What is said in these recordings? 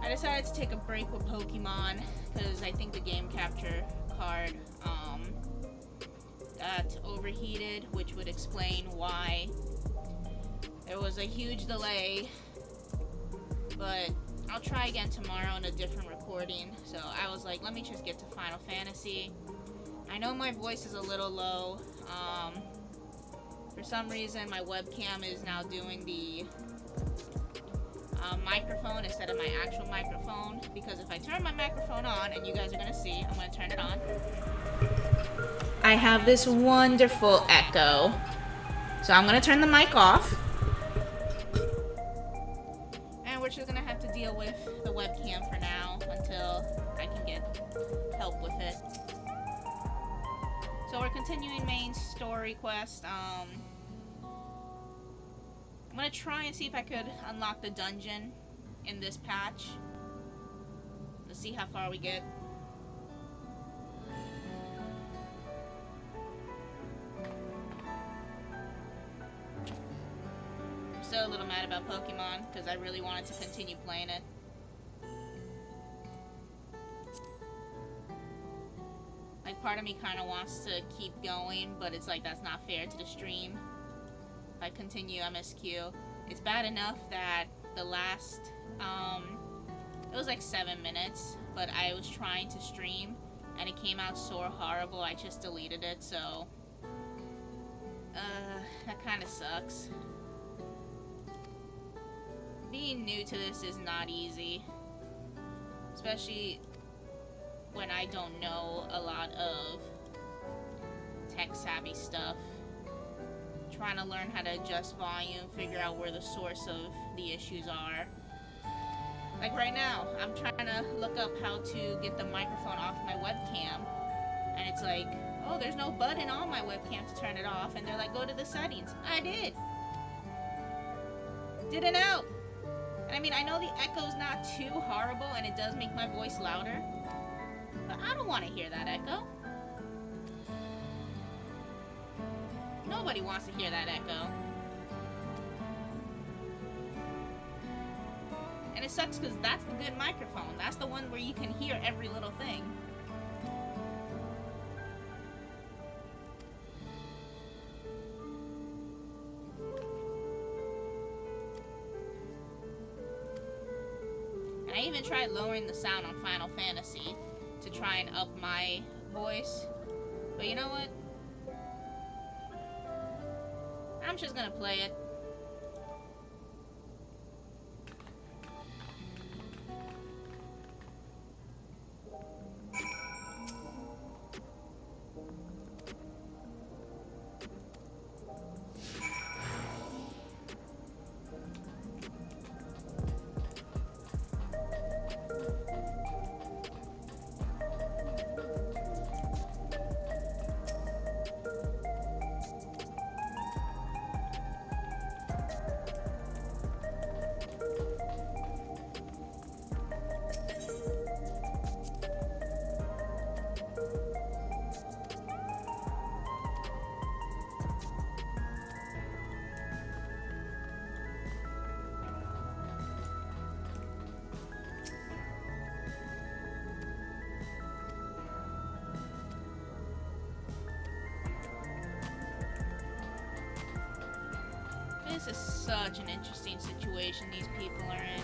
I decided to take a break with Pokemon because I think the game capture card got overheated, which would explain why there was a huge delay. But I'll try again tomorrow in a different recording. So I was like, let me just get to Final Fantasy. I know my voice is a little low. For some reason, my webcam is now doing the microphone instead of my actual microphone. Because if I turn my microphone on, and you guys are going to see, I'm going to turn it on. I have this wonderful echo. So I'm going to turn the mic off. And we're just going to have to deal with the webcam for now until I can get help with it. So we're continuing main story quest. I'm gonna try and see if I could unlock the dungeon in this patch. Let's see how far we get. I'm still a little mad about Pokemon because I really wanted to continue playing it. Like, part of me kind of wants to keep going, but it's like that's not fair to the stream. If I continue MSQ, it's bad enough that the last, it was like 7 minutes, but I was trying to stream, and it came out so horrible, I just deleted it, so, that kind of sucks. Being new to this is not easy, especially when I don't know a lot of tech-savvy stuff. Trying to learn how to adjust volume, figure out where the source of the issues are. Like right now, I'm trying to look up how to get the microphone off my webcam, and it's like, oh, there's no button on my webcam to turn it off, and they're like, go to the settings. I did. Didn't out. And I mean, I know the echo's not too horrible, and it does make my voice louder, but I don't want to hear that echo. Nobody wants to hear that echo. And it sucks because that's the good microphone. That's the one where you can hear every little thing. And I even tried lowering the sound on Final Fantasy to try and up my voice. But you know what? I'm just gonna play it. This is such an interesting situation these people are in.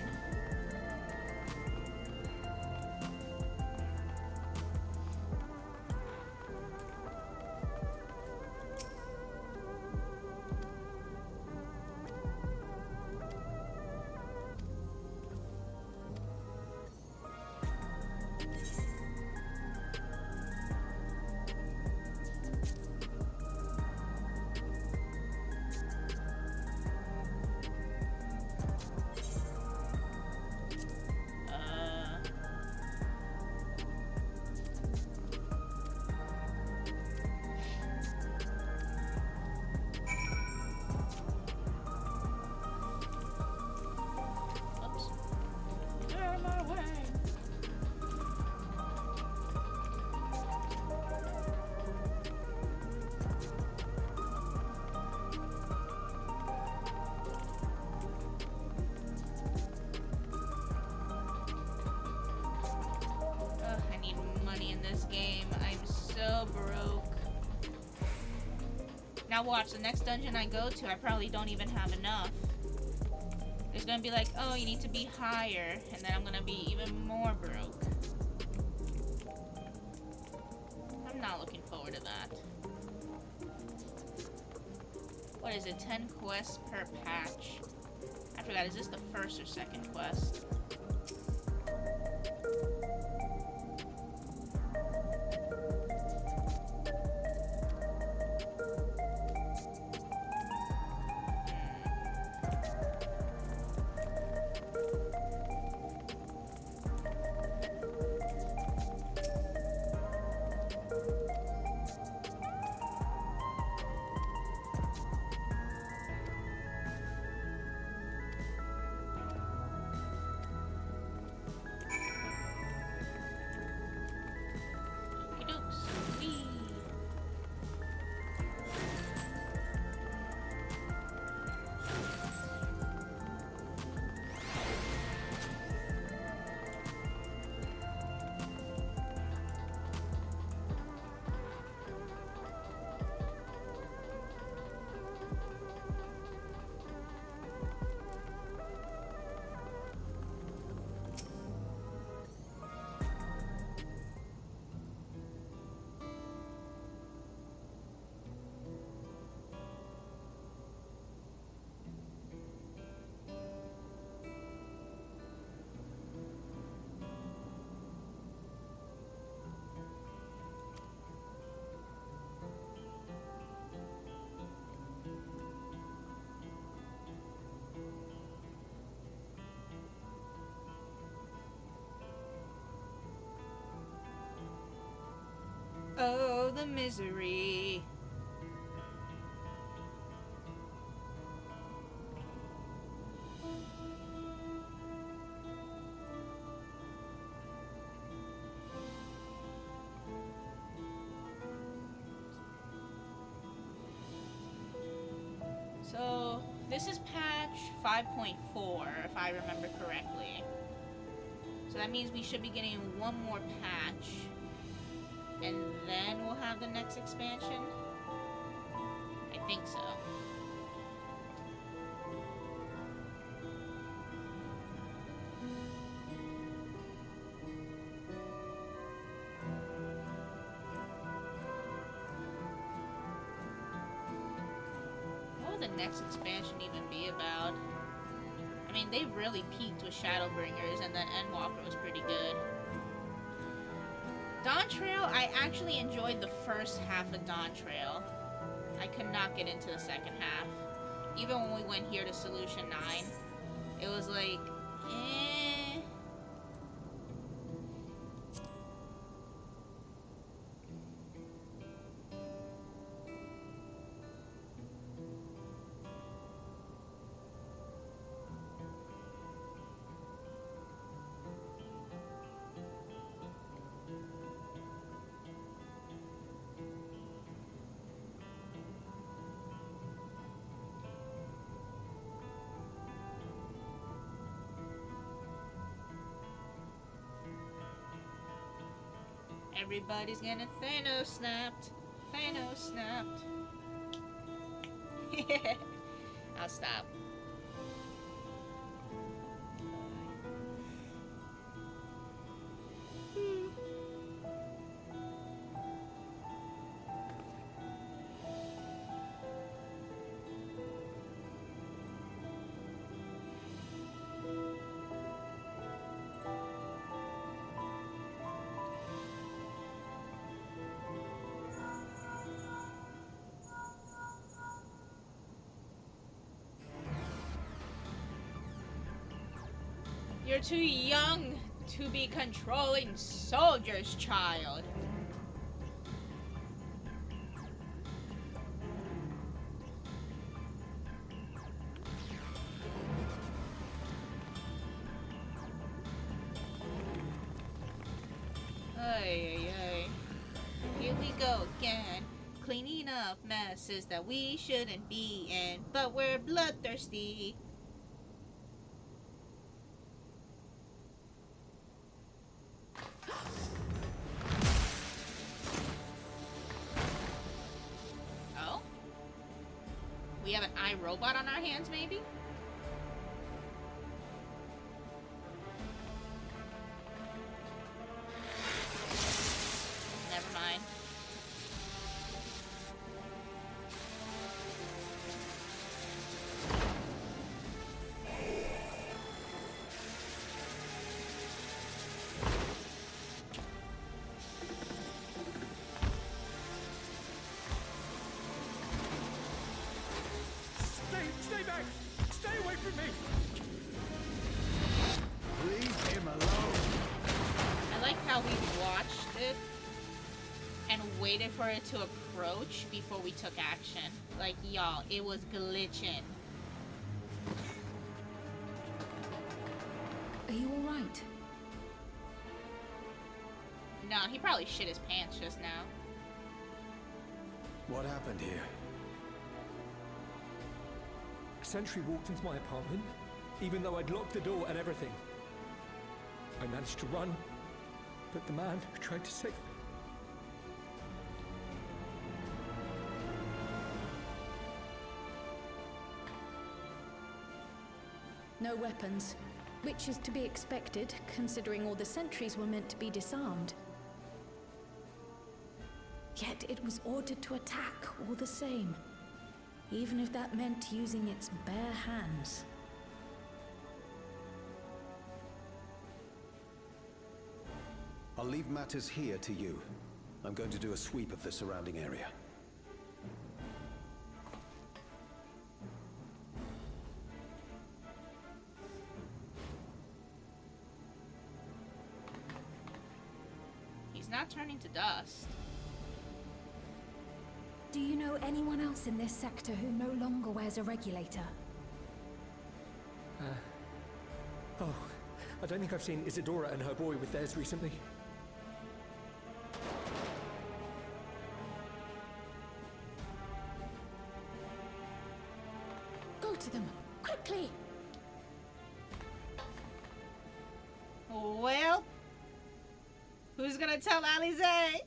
Now watch, the next dungeon I go to, I probably don't even have enough. It's gonna be like, oh, you need to be higher, and then I'm gonna be even more broke. I'm not looking forward to that. What is it, 10 quests per patch? I forgot, is this the first or second quest? Oh, the misery. So, this is patch 5.4, if I remember correctly. So that means we should be getting one more patch. And then we'll have the next expansion? I think so. What will the next expansion even be about? I mean, they really peaked with Shadowbringers, and then Endwalker was pretty good. Dawn Trail, I actually enjoyed the first half of Dawn Trail. I could not get into the second half. Even when we went here to Solution 9, it was like, eh. Everybody's gonna Thanos snapped. Thanos snapped. I'll stop. You're too young to be controlling soldiers, child. Ay, ay, ay. Here we go again. Cleaning up messes that we shouldn't be in, but we're bloodthirsty. Oh? robot on our hands, maybe? Never mind. Stay back! Stay away from me! Leave him alone. I like how we watched it and waited for it to approach before we took action. Like, y'all, it was glitching. Are you alright? No, he probably shit his pants just now. What happened here? A sentry walked into my apartment, even though I'd locked the door and everything. I managed to run, but the man who tried to save me. No weapons, which is to be expected, considering all the sentries were meant to be disarmed. Yet it was ordered to attack all the same, even if that meant using its bare hands. I'll leave matters here to you. I'm going to do a sweep of the surrounding area. He's not turning to dust. Do you know anyone else in this sector who no longer wears a regulator? Oh, I don't think I've seen Isadora and her boy with theirs recently. Go to them, quickly! Well, who's gonna tell Alize?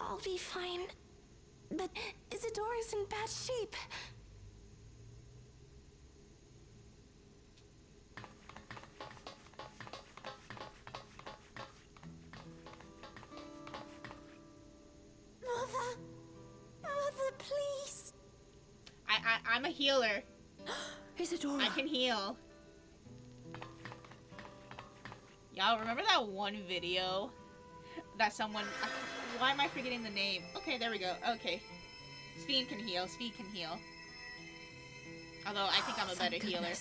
I'll be fine. But Isadora's in bad shape. Mother! Mother, please! I'm a healer. Isadora! I can heal. Y'all remember that one video that someone... Why am I forgetting the name? Okay, there we go. Okay. Speed can heal. Speed can heal. Although I think I'm a better healer.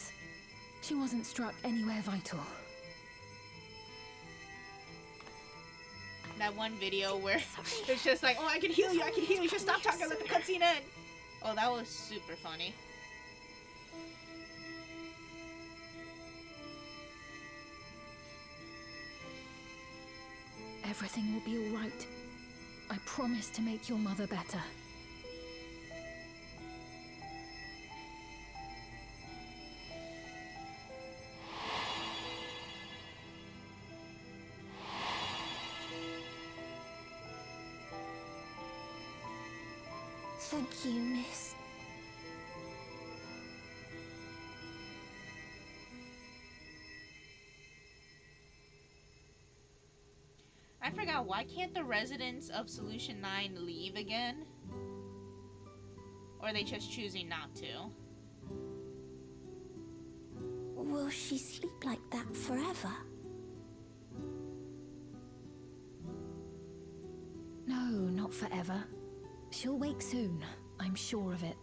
She wasn't struck anywhere vital. That one video where it's just like, oh, I can heal you, I can heal you, just stop talking, let the cutscene end. Oh, that was super funny. Everything will be all right. I promise to make your mother better. Thank you, miss. I forgot, why can't the residents of Solution 9 leave again? Or are they just choosing not to? Will she sleep like that forever? No, not forever. She'll wake soon, I'm sure of it.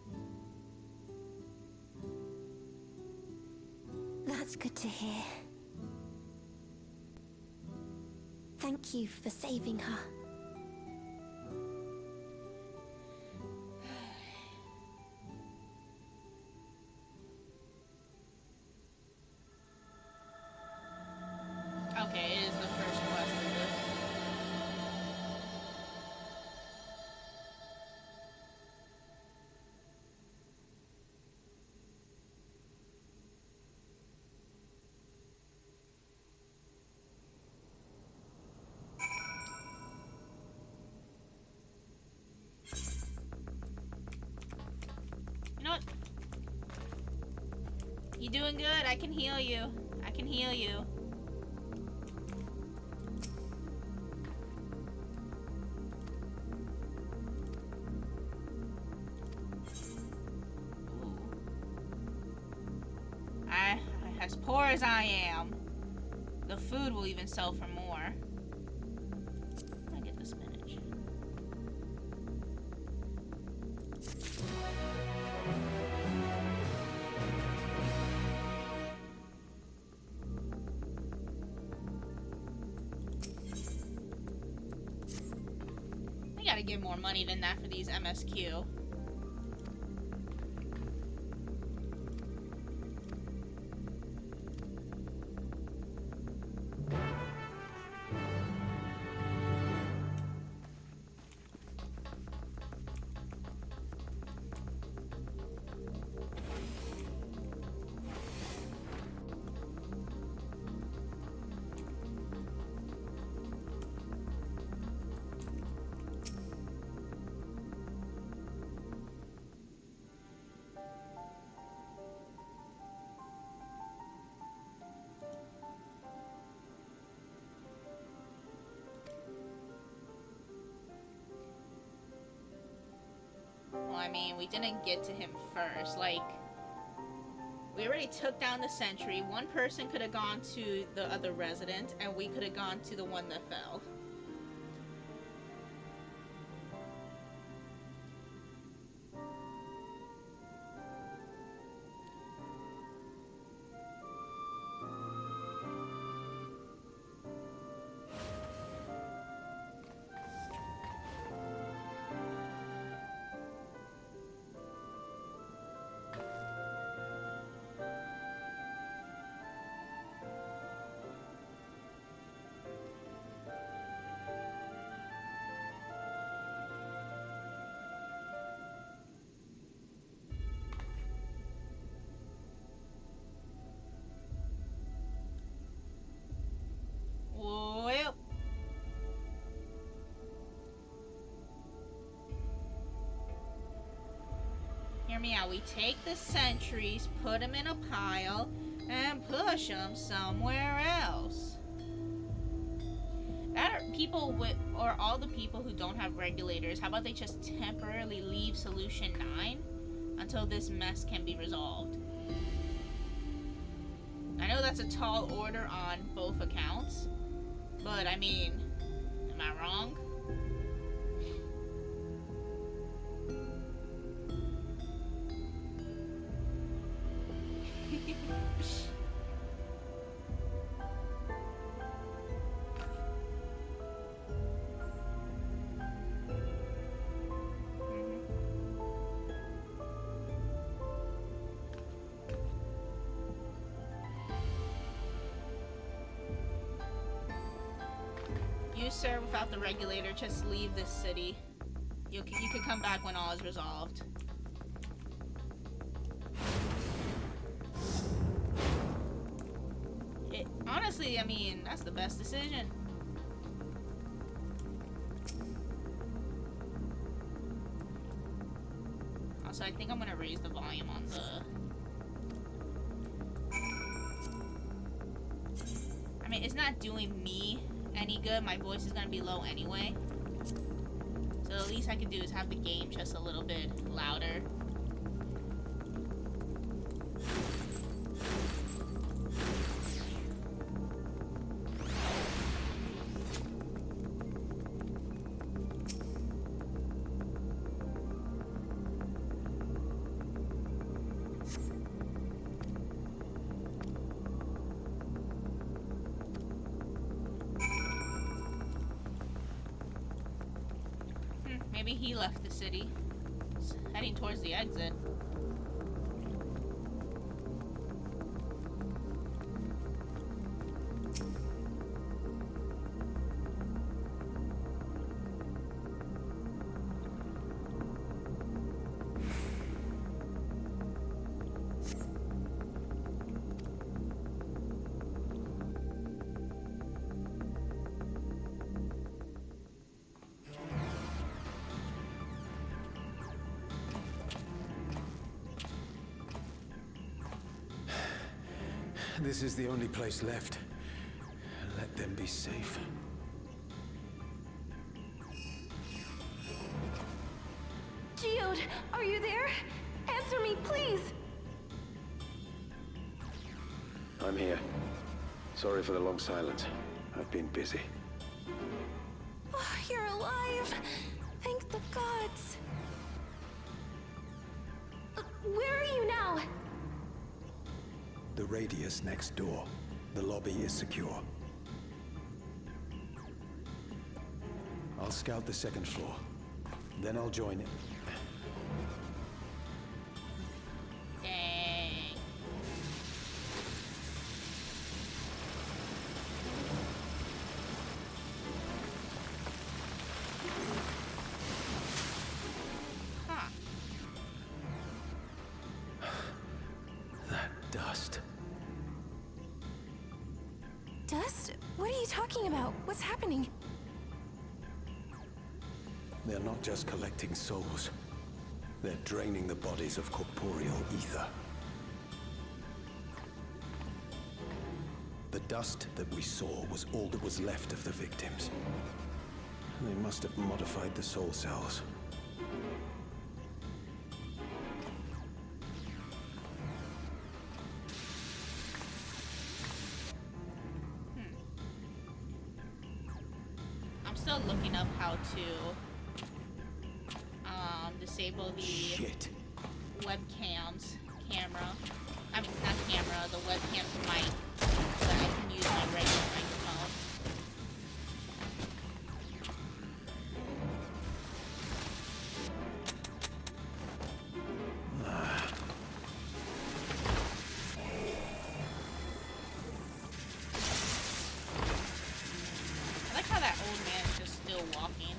That's good to hear. Thank you for saving her. Okay, it is the first quest of this. doing good? I can heal you. I can heal you. As poor as I am, the food will even sell for more. I get the spinach. I gotta get more money than that for these MSQ. Well, I mean, we didn't get to him first. Like, we already took down the sentry. One person could have gone to the other resident, and we could have gone to the one that fell. Well, hear me out. We take the sentries, put them in a pile, and push them somewhere else. That are people with, or all the people who don't have regulators, how about they just temporarily leave Solution 9 until this mess can be resolved? I know that's a tall order on both accounts, but I mean, am I wrong? You, sir, without the regulator, just leave this city. You can come back when all is resolved. Honestly, I mean, that's the best decision. Also, I think I'm gonna raise the volume on the... I mean, it's not doing me any good. My voice is gonna be low anyway. So the least I can do is have the game just a little bit louder. Maybe he left the city. He's heading towards the exit. This is the only place left. Let them be safe. Geode, are you there? Answer me, please! I'm here. Sorry for the long silence. I've been busy. Oh, you're alive! Thank the gods! Where are you now? The radius next door. The lobby is secure. I'll scout the second floor. Then I'll join it. Dang. Huh. That dust. Dust? What are you talking about? What's happening? They're not just collecting souls. They're draining the bodies of corporeal ether. The dust that we saw was all that was left of the victims. They must have modified the soul cells. I'm still looking up how to disable the Shit. webcams camera. I mean, not camera, the webcam's mic, so that I can use my regular microphone. I like how that old man is just still walking.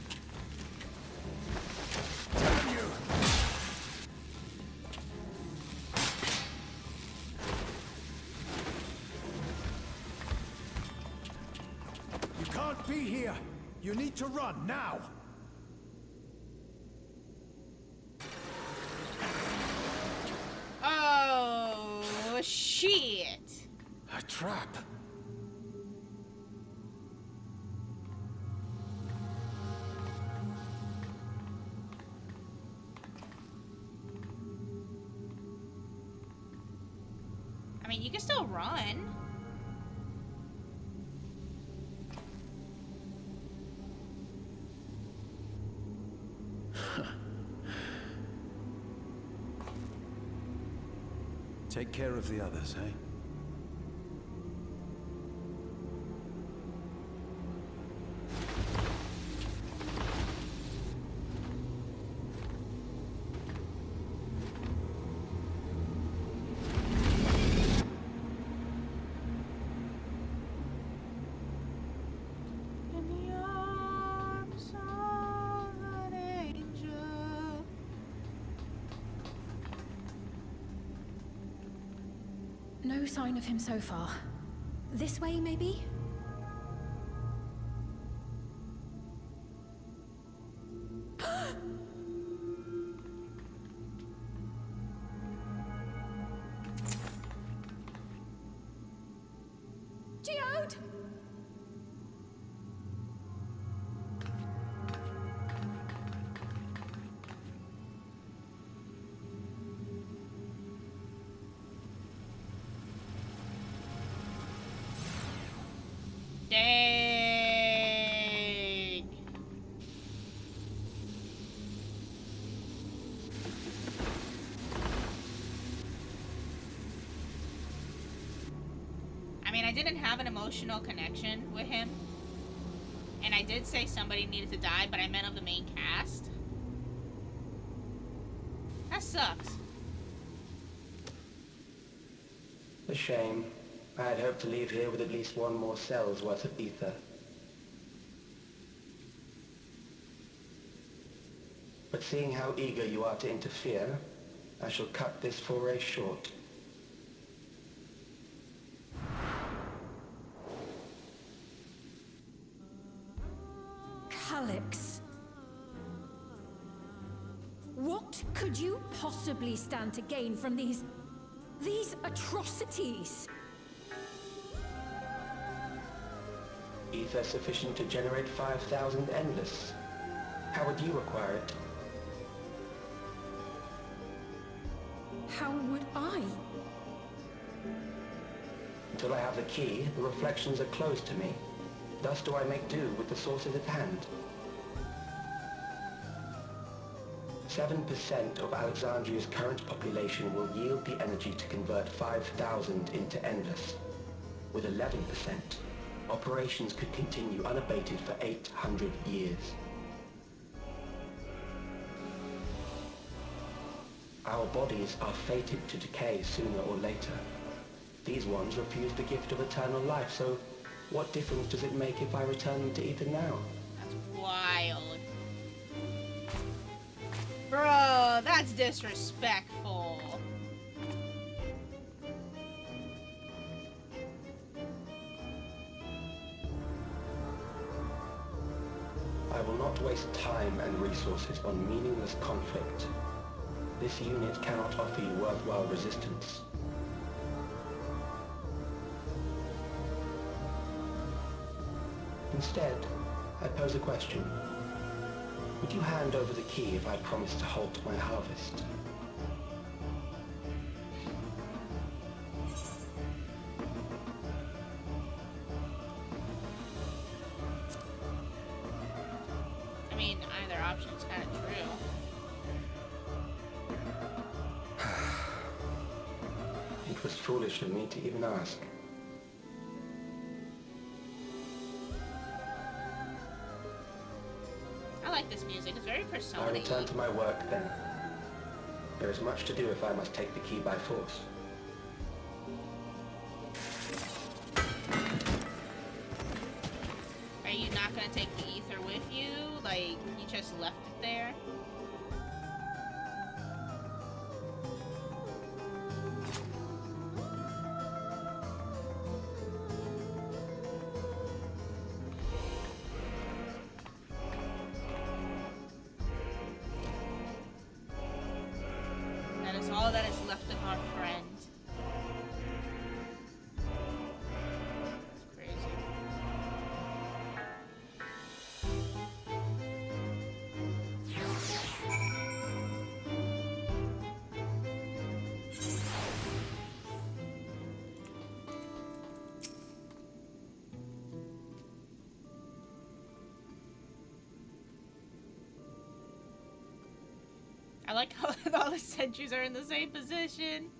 You can't be here! You need to run, now! Oh, shit! A trap. I mean, you can still run. Take care of the others, eh? In the arms of an angel. No sign of him so far. This way, maybe? Geode! Dang. I mean, I didn't have an emotional connection with him. And I did say somebody needed to die, but I meant of the main cast. That sucks. A shame. I had hoped to leave here with at least one more cell's worth of ether. But seeing how eager you are to interfere, I shall cut this foray short. Calyx. What could you possibly stand to gain from these atrocities? Ether sufficient to generate 5,000 endless. How would you acquire it? How would I? Until I have the key, the reflections are closed to me. Thus do I make do with the sources at hand. 7% of Alexandria's current population will yield the energy to convert 5,000 into endless. With 11%, operations could continue unabated for 800 years. Our bodies are fated to decay sooner or later. These ones refuse the gift of eternal life, so what difference does it make if I return them to Ether now? That's wild. Bro, that's disrespectful. I will not waste time and resources on meaningless conflict. This unit cannot offer you worthwhile resistance. Instead, I pose a question. Would you hand over the key if I promise to halt my harvest? I mean, either option is kind of true. It was foolish of me to even ask. I like this music. It's very I persona-y. return to my work then. There is much to do if I must take the key by force. Are you not gonna take the ether with you? Like, you just left it there? That is all that is left of our friend. It's crazy. I like how all the sentries are in the same position.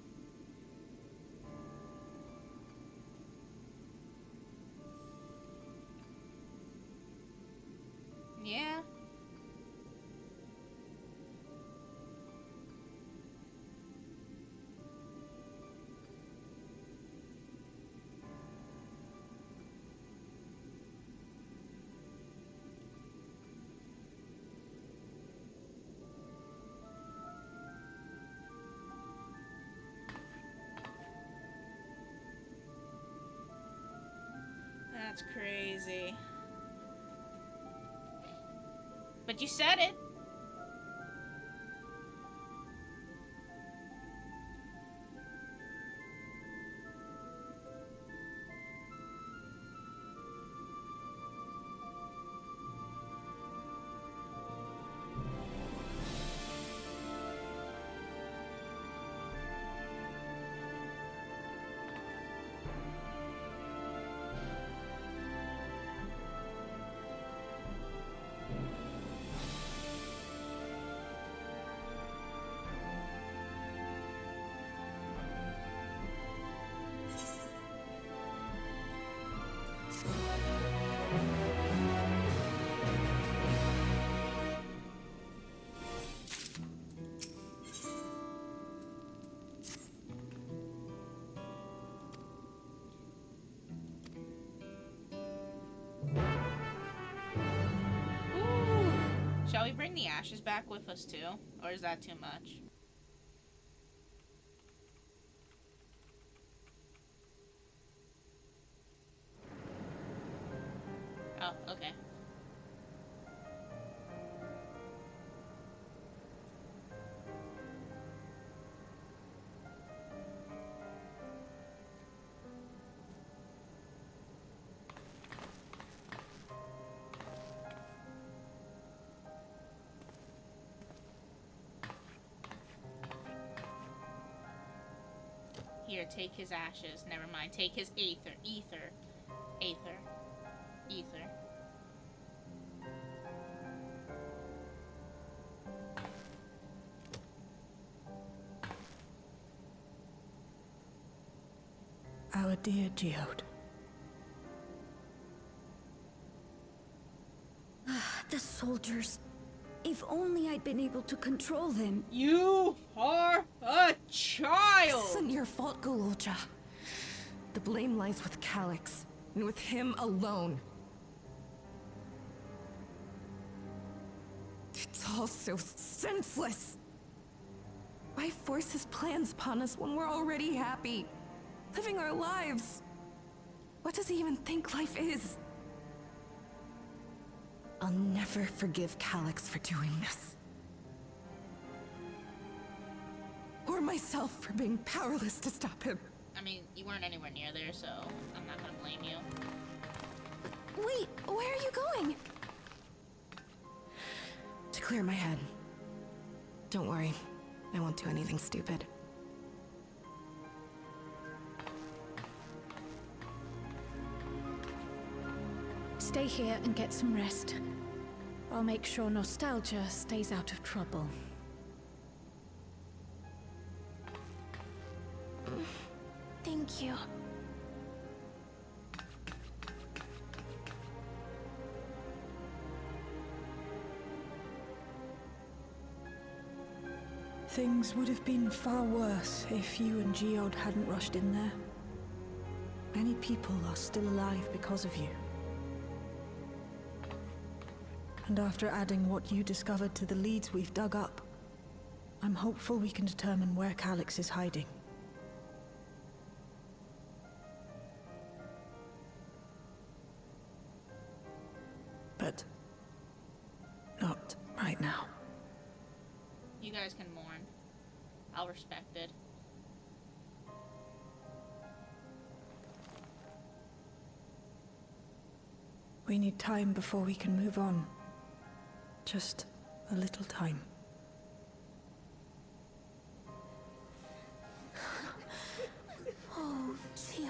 Yeah. That's crazy. But you said it. Ooh. Shall we bring the ashes back with us too? Or is that too much? Oh, okay. Here, take his ashes. Never mind. Take his aether. Ether. Aether. Ether. Our dear Geode. The soldiers. If only I'd been able to control them. You are a child! This isn't your fault, Gulolja. The blame lies with Calyx, and with him alone. It's all so senseless. Why force his plans upon us when we're already happy, living our lives? What does he even think life is? I'll never forgive Calyx for doing this. Or myself for being powerless to stop him. I mean, you weren't anywhere near there, so I'm not gonna blame you. Wait, where are you going? To clear my head. Don't worry, I won't do anything stupid. Stay here and get some rest. I'll make sure Nostalgia stays out of trouble. Thank you. Things would have been far worse if you and Geode hadn't rushed in there. Many people are still alive because of you. And after adding what you discovered to the leads we've dug up, I'm hopeful we can determine where Calyx is hiding. But not right now. You guys can mourn. I'll respect it. We need time before we can move on. Just a little time. Oh, Geode.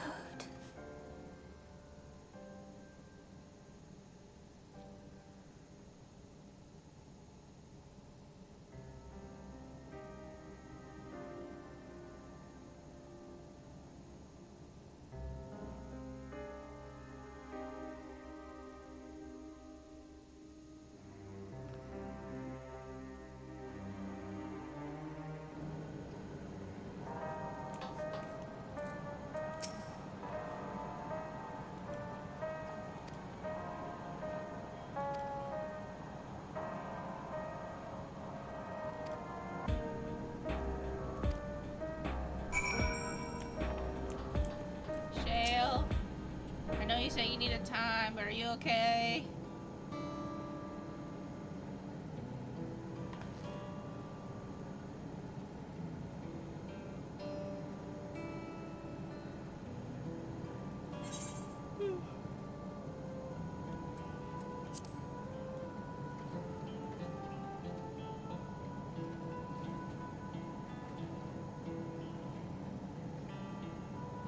Shale, I know you said you needed time, but are you okay?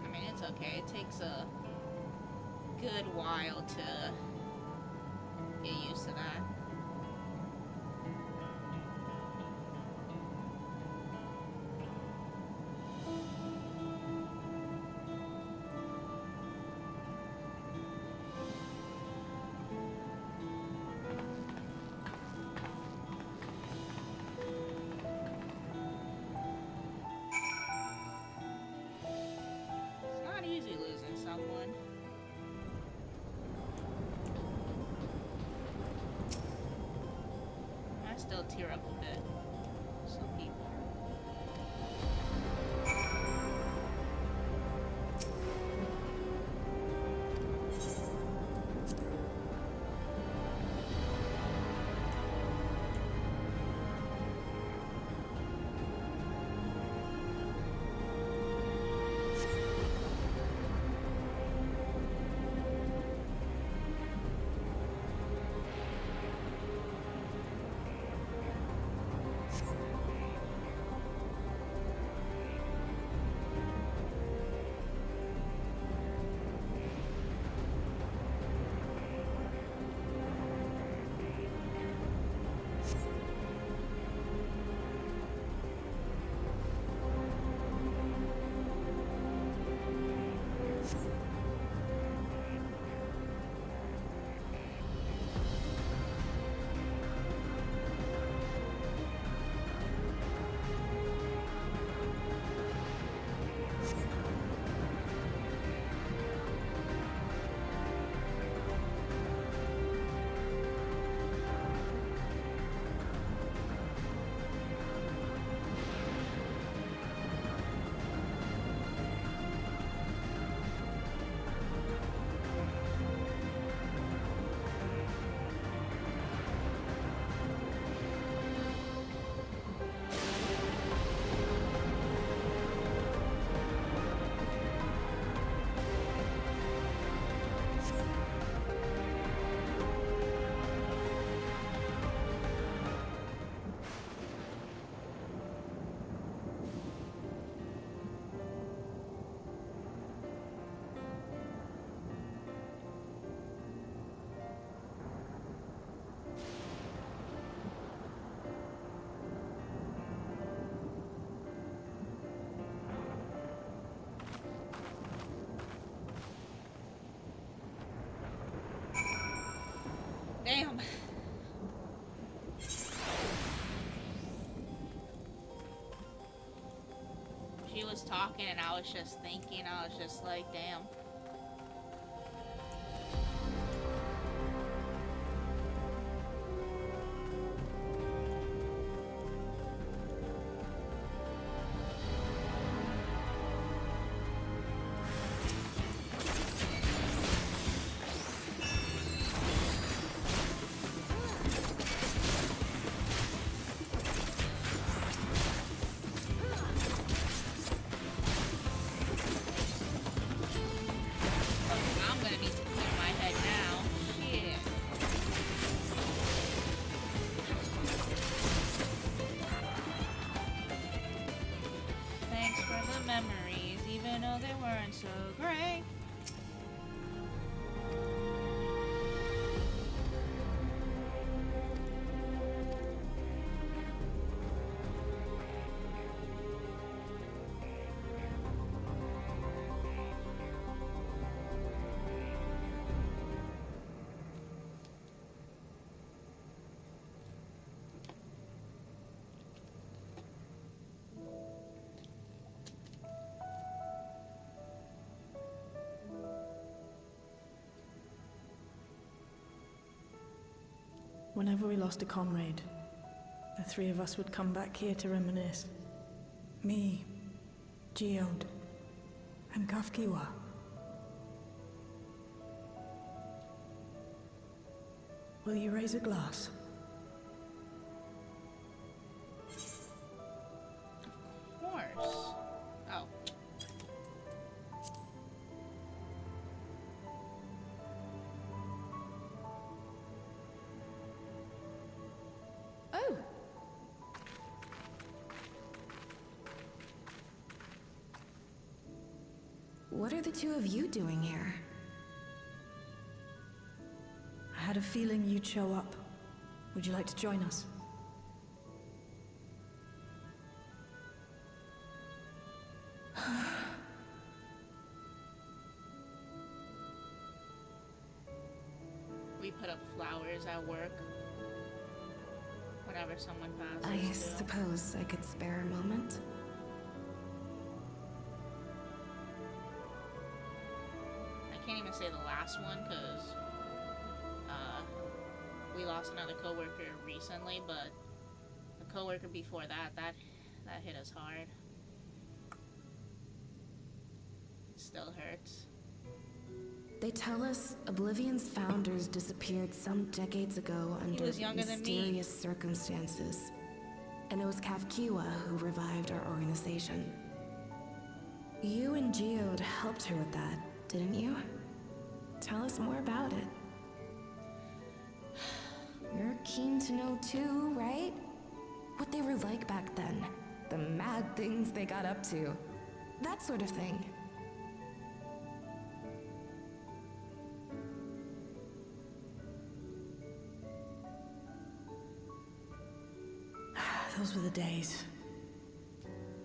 I mean, it's okay. It takes a good while to get used to that. It's not easy losing someone. I still tear up a bit. Some people. talking and I was just thinking, I was just like, damn. I'm gonna need to clear my head now. Shit. Thanks for the memories, even though they weren't so great. Whenever we lost a comrade, the three of us would come back here to reminisce. Me, Geode, and Ffxiv. Will you raise a glass? Of course. Oh. Oh! What are the two of you doing here? I had a feeling you'd show up. Would you like to join us? We put up flowers at work whenever someone passes. I too. suppose I could spare a moment. I can't even say the last one because we lost another coworker recently, but the coworker before that hit us hard. It still hurts. They tell us Oblivion's founders disappeared some decades ago under was younger than me. mysterious circumstances. And it was Ffxiv who revived our organization. You and Geode helped her with that, didn't you? Tell us more about it. You're keen to know too, right? What they were like back then. The mad things they got up to. That sort of thing. Those were the days.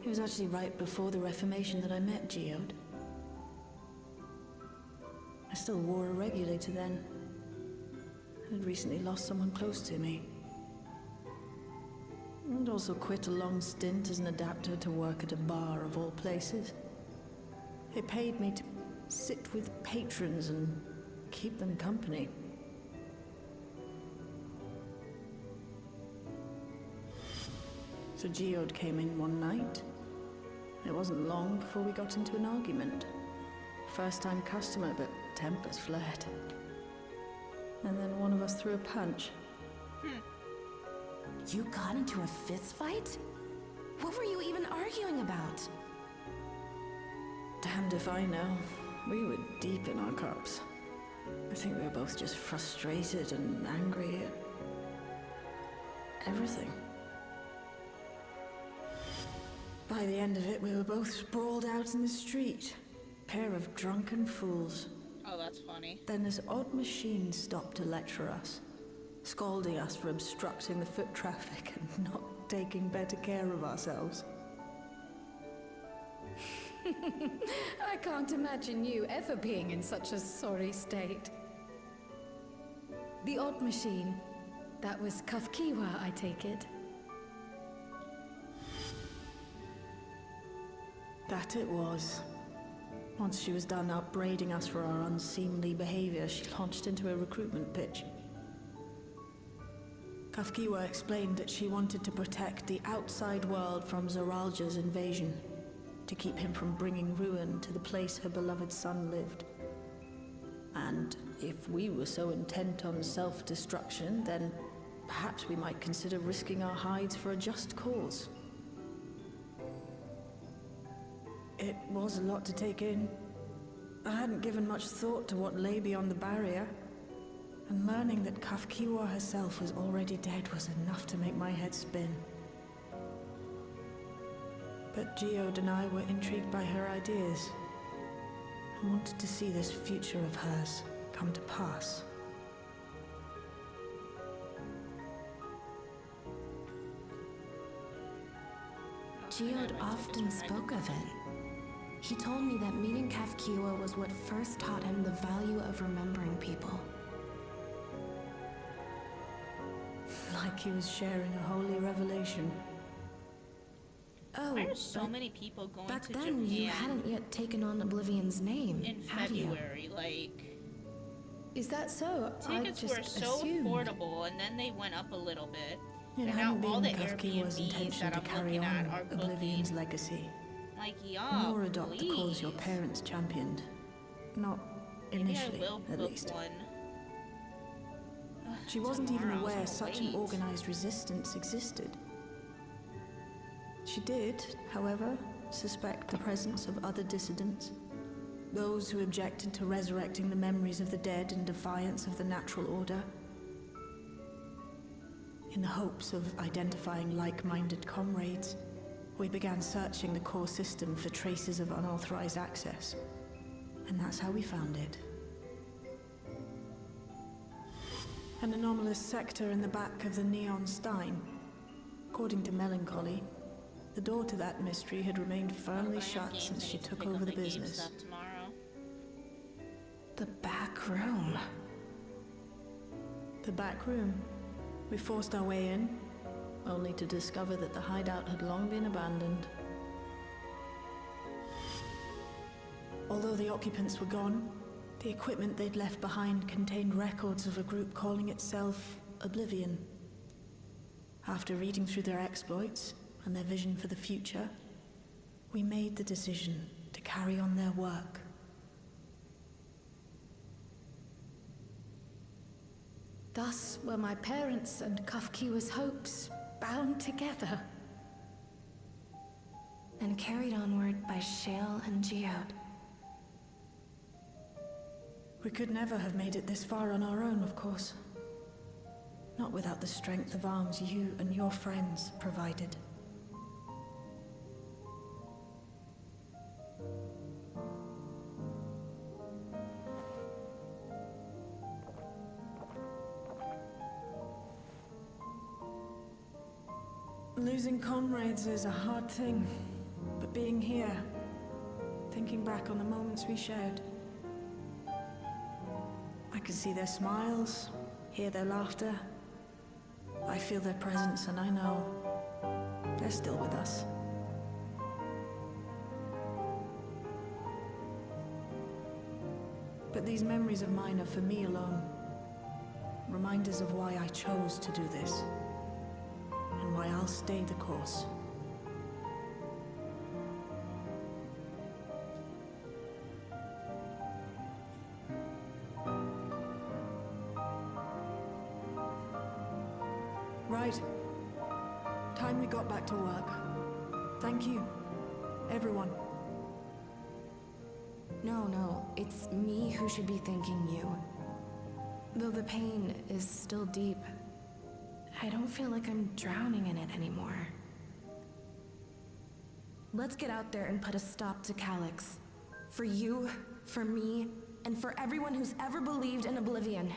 It was actually right before the Reformation that I met Geode. I still wore a regulator then. I'd recently lost someone close to me. And also quit a long stint as an adapter to work at a bar of all places. They paid me to sit with patrons and keep them company. So Geode came in one night. It wasn't long before we got into an argument. First-time customer, but tempers flared. And then one of us threw a punch. You got into a fist fight? What were you even arguing about? Damned if I know. We were deep in our cups. I think we were both just frustrated and angry at everything. By the end of it, we were both sprawled out in the street. Pair of drunken fools. Oh, that's funny. Then this odd machine stopped to lecture us, scolding us for obstructing the foot traffic and not taking better care of ourselves. I can't imagine you ever being in such a sorry state. The odd machine. That was Ffxiv, I take it. That it was. Once she was done upbraiding us for our unseemly behavior, she launched into a recruitment pitch. Ffxiv explained that she wanted to protect the outside world from Zoralja's invasion, to keep him from bringing ruin to the place her beloved son lived. And if we were so intent on self-destruction, then perhaps we might consider risking our hides for a just cause. It was a lot to take in. I hadn't given much thought to what lay beyond the barrier, and learning that Ffxiv herself was already dead was enough to make my head spin. But Geode and I were intrigued by her ideas, and wanted to see this future of hers come to pass. Geode often spoke of it. He told me that meeting Ffxiv was what first taught him the value of remembering people. Like he was sharing a holy revelation. Oh, Why are so but many people going back to then Japan you hadn't yet taken on Oblivion's name, in had you? February? Like, Is that so? I tickets just were so assumed. affordable, and then they went up a little bit. It And now hadn't all been the Ffxiv's Airbnbs intention that to I'm carry looking on at are Oblivion's booking. legacy, Like, yeah, nor adopt the cause your please. parents championed. Not Maybe initially, I will at book least. one. She wasn't even Tomorrow, I was aware gonna such an wait. organized resistance existed. She did, however, suspect the presence of other dissidents. Those who objected to resurrecting the memories of the dead in defiance of the natural order. In the hopes of identifying like-minded comrades, we began searching the core system for traces of unauthorized access. And that's how we found it. An anomalous sector in the back of the Neon Stein. According to Melancholy, the door to that mystery had remained firmly shut since she took over the business. The back room. The back room. We forced our way in, only to discover that the hideout had long been abandoned. Although the occupants were gone, the equipment they'd left behind contained records of a group calling itself Oblivion. After reading through their exploits and their vision for the future, we made the decision to carry on their work. Thus were my parents' and Ffxiv's hopes bound together. And carried onward by Shale and Geode. We could never have made it this far on our own, of course. Not without the strength of arms you and your friends provided. Losing comrades is a hard thing, but being here, thinking back on the moments we shared, I can see their smiles, hear their laughter. I feel their presence, and I know they're still with us. But these memories of mine are for me alone. Reminders of why I chose to do this. And why I'll stay the course. Right. Time we got back to work. Thank you, everyone. No, it's me who should be thanking you. Though the pain is still deep, I don't feel like I'm drowning in it anymore. Let's get out there and put a stop to Calyx. For you, for me, and for everyone who's ever believed in Oblivion.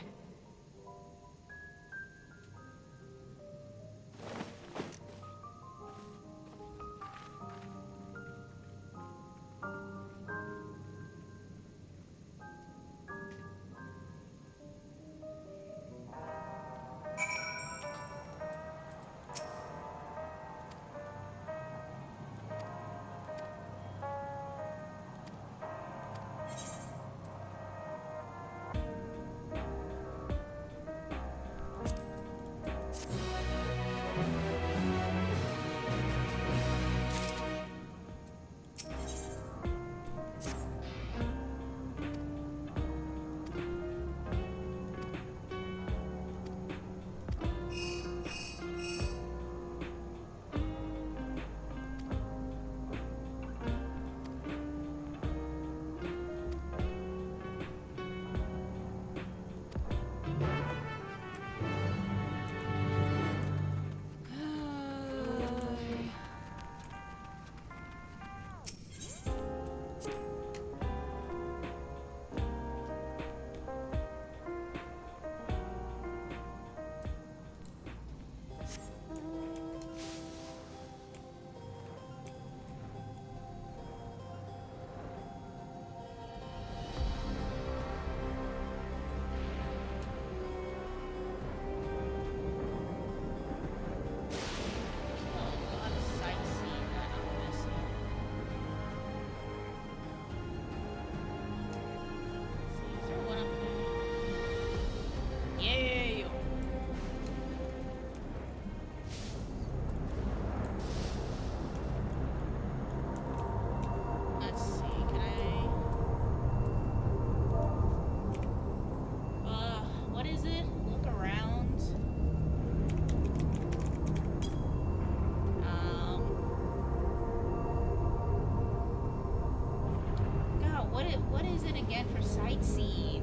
location again for sightseeing?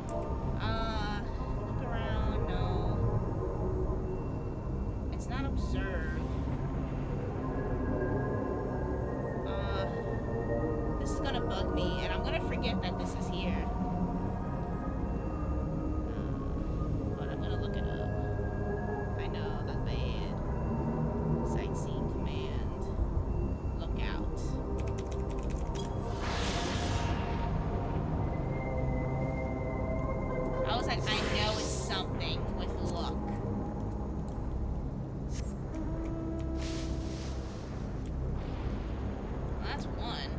Look around, no. It's not observe. This is gonna bug me, and I'm gonna forget that this is here. But I'm gonna look it up. I know, that's bad. Sightseeing command. Lookout. I was like, I know it's something with look. Well, that's one.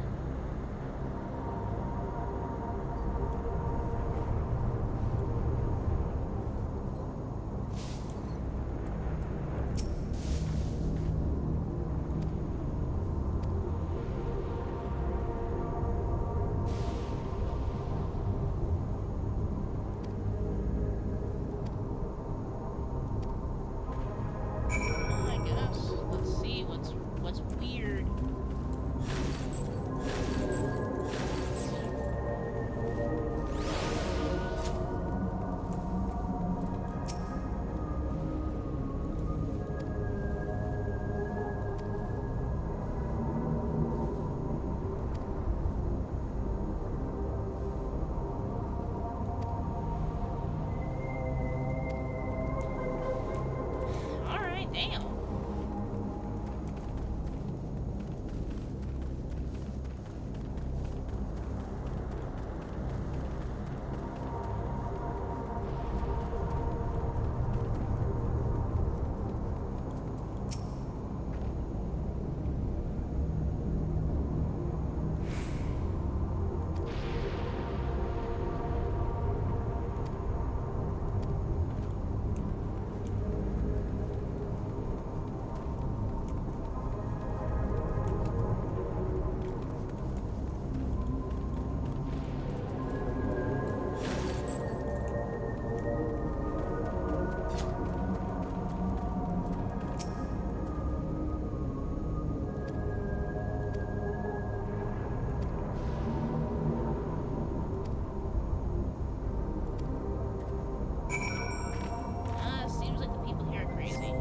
I guess. Let's see what's weird. All right, damn. Seems like the people here are crazy.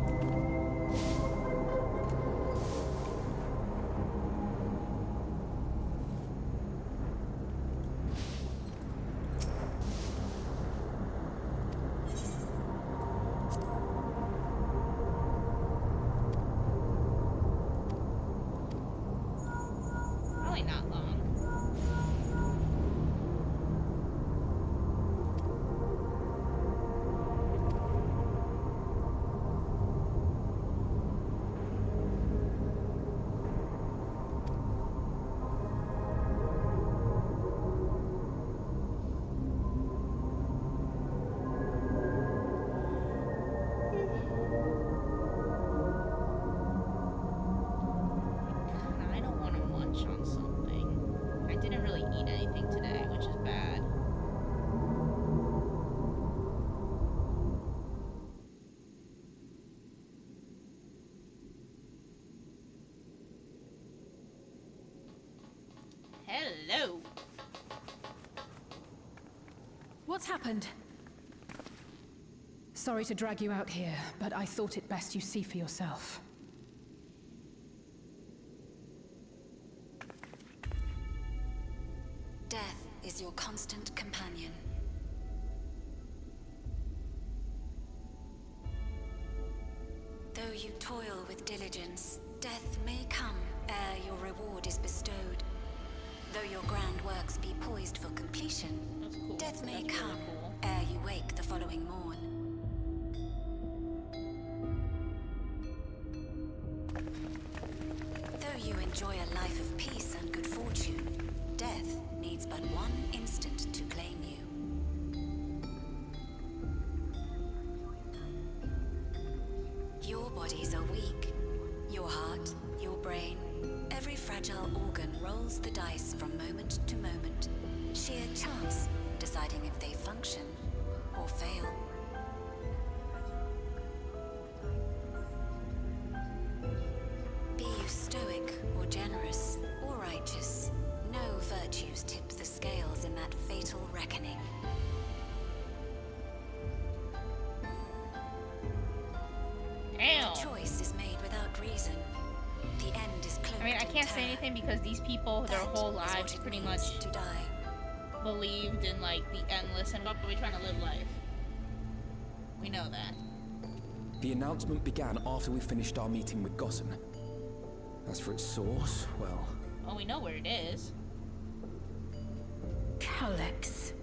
Probably not long. I don't want to munch on something. I didn't really eat anything today, which is bad. Hello. What's happened? Sorry to drag you out here, but I thought it best you see for yourself. Death is your constant companion. Though you toil with diligence, death may come ere your reward is bestowed. Though your grand works be poised for completion, That's cool. death may That's really come cool. ere you wake the following morn. Though you enjoy a life of peace and good fortune, death needs but one instant to claim you. Your bodies are weak. Your heart, your brain, every fragile organ rolls the dice from moment to moment. Sheer chance deciding if they function or fail. Be you stoic or generous or righteous, no virtues tip the scale. reckoning. Damn. The choice is made without reason. The end is cloaked I mean, I in can't say terror. anything because these people, their That whole is what lives it pretty means much to die. believed in like the endless and but we're trying to live life. We know that. The announcement began after we finished our meeting with Gossen. As for its source, well... Well, we know where it is. Calyx.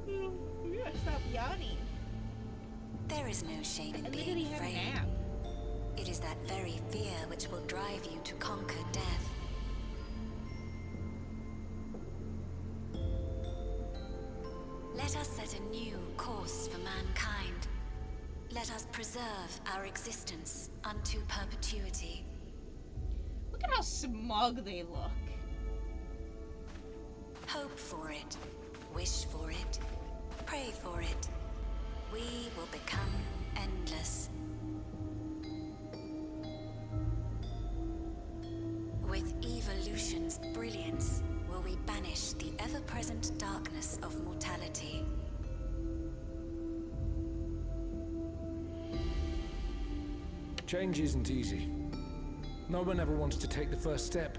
You gotta stop yawning. There is no shame in I being literally had a afraid. nap. It is that very fear which will drive you to conquer death. Let us set a new course for mankind. Let us preserve our existence unto perpetuity. Look at how smug they look. Hope for it, wish for it, pray for it. We will become endless. With evolution's brilliance, will we banish the ever-present darkness of mortality. Change isn't easy. No one ever wants to take the first step.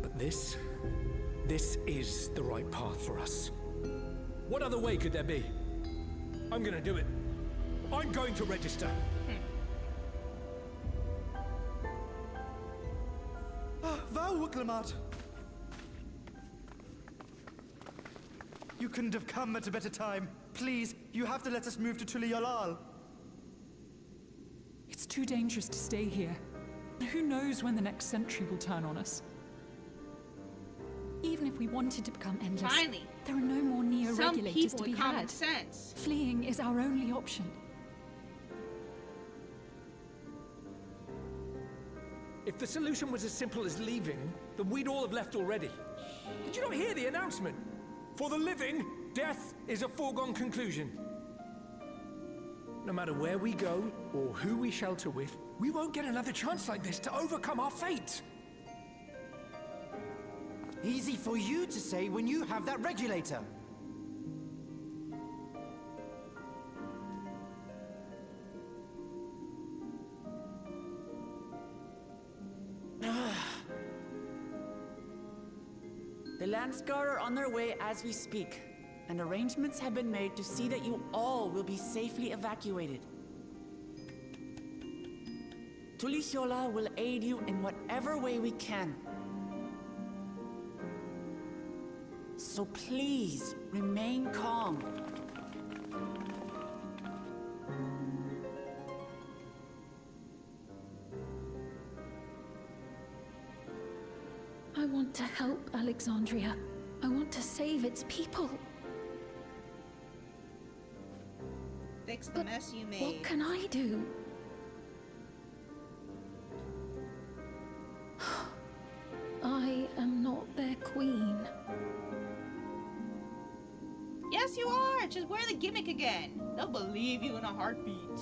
But this is the right path for us. What other way could there be? I'm gonna do it. I'm going to register. Wuklemat. You couldn't have come at a better time. Please, you have to let us move to Tuliolal. It's too dangerous to stay here. Who knows when the next century will turn on us? Even if we wanted to become endless, Finally, there are no more neo-regulators some to people be with common had. sense. Fleeing is our only option. If the solution was as simple as leaving, then we'd all have left already. Did you not hear the announcement? For the living, death is a foregone conclusion. No matter where we go, or who we shelter with, we won't get another chance like this to overcome our fate. Easy for you to say when you have that regulator. The Landsguard are on their way as we speak, and arrangements have been made to see that you all will be safely evacuated. Tulichola will aid you in whatever way we can. So please, remain calm. I want to help Alexandria. I want to save its people. Fix the But mess you made. what can I do? I am not their queen. Yes, you are. Just wear the gimmick again. They'll believe you in a heartbeat.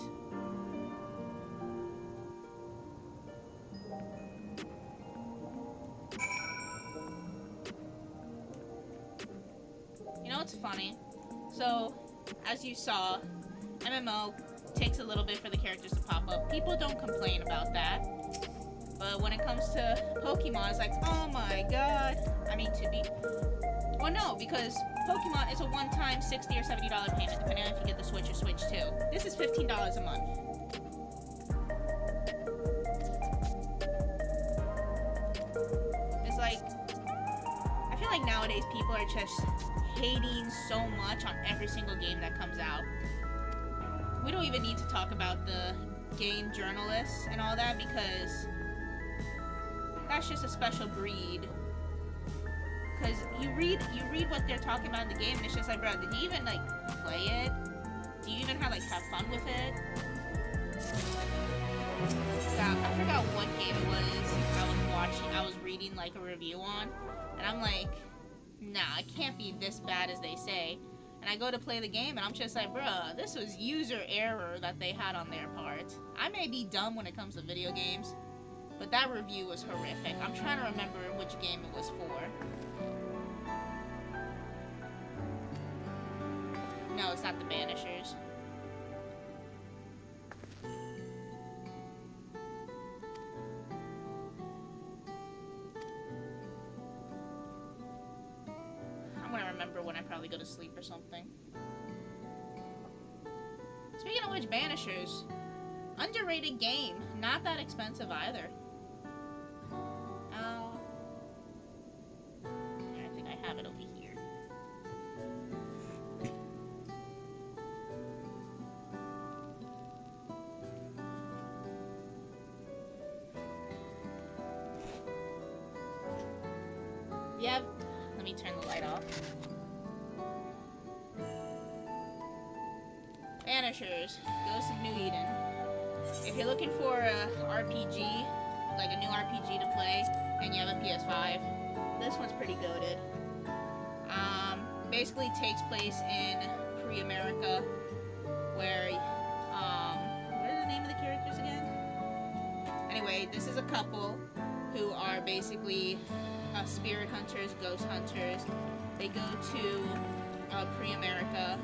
You know what's funny? So, as you saw, MMO takes a little bit for the characters to pop up. People don't complain about that. But when it comes to Pokemon, it's like, oh my god. I mean, to be... Well, no, because Pokemon is a one-time $60 or $70 payment, depending on if you get the Switch or Switch 2. This is $15 a month. It's like... I feel like nowadays people are just hating so much on every single game that comes out. We don't even need to talk about the game journalists and all that because that's just a special breed. Because you read what they're talking about in the game and it's just like, bro, did you even like play it? Do you even have fun with it? I forgot what game it was I was reading like a review on, and I'm like, nah, it can't be this bad as they say. And I go to play the game and I'm just like, bruh, this was user error that they had on their part. I may be dumb when it comes to video games, but that review was horrific. I'm trying to remember which game it was for. No, it's not the Banishers. I'm gonna remember when I probably go to sleep or something. Speaking of which, Banishers. Underrated game. Not that expensive either. I think I have it over here. Yep. Let me turn the light off. Banishers. Ghost of New Eden. If you're looking for a RPG, like a new RPG to play, and you have a PS5, this one's pretty goated. Basically takes place in pre-America, where, what are the name of the characters again? Anyway, this is a couple who are basically spirit hunters, ghost hunters. They go to pre-America,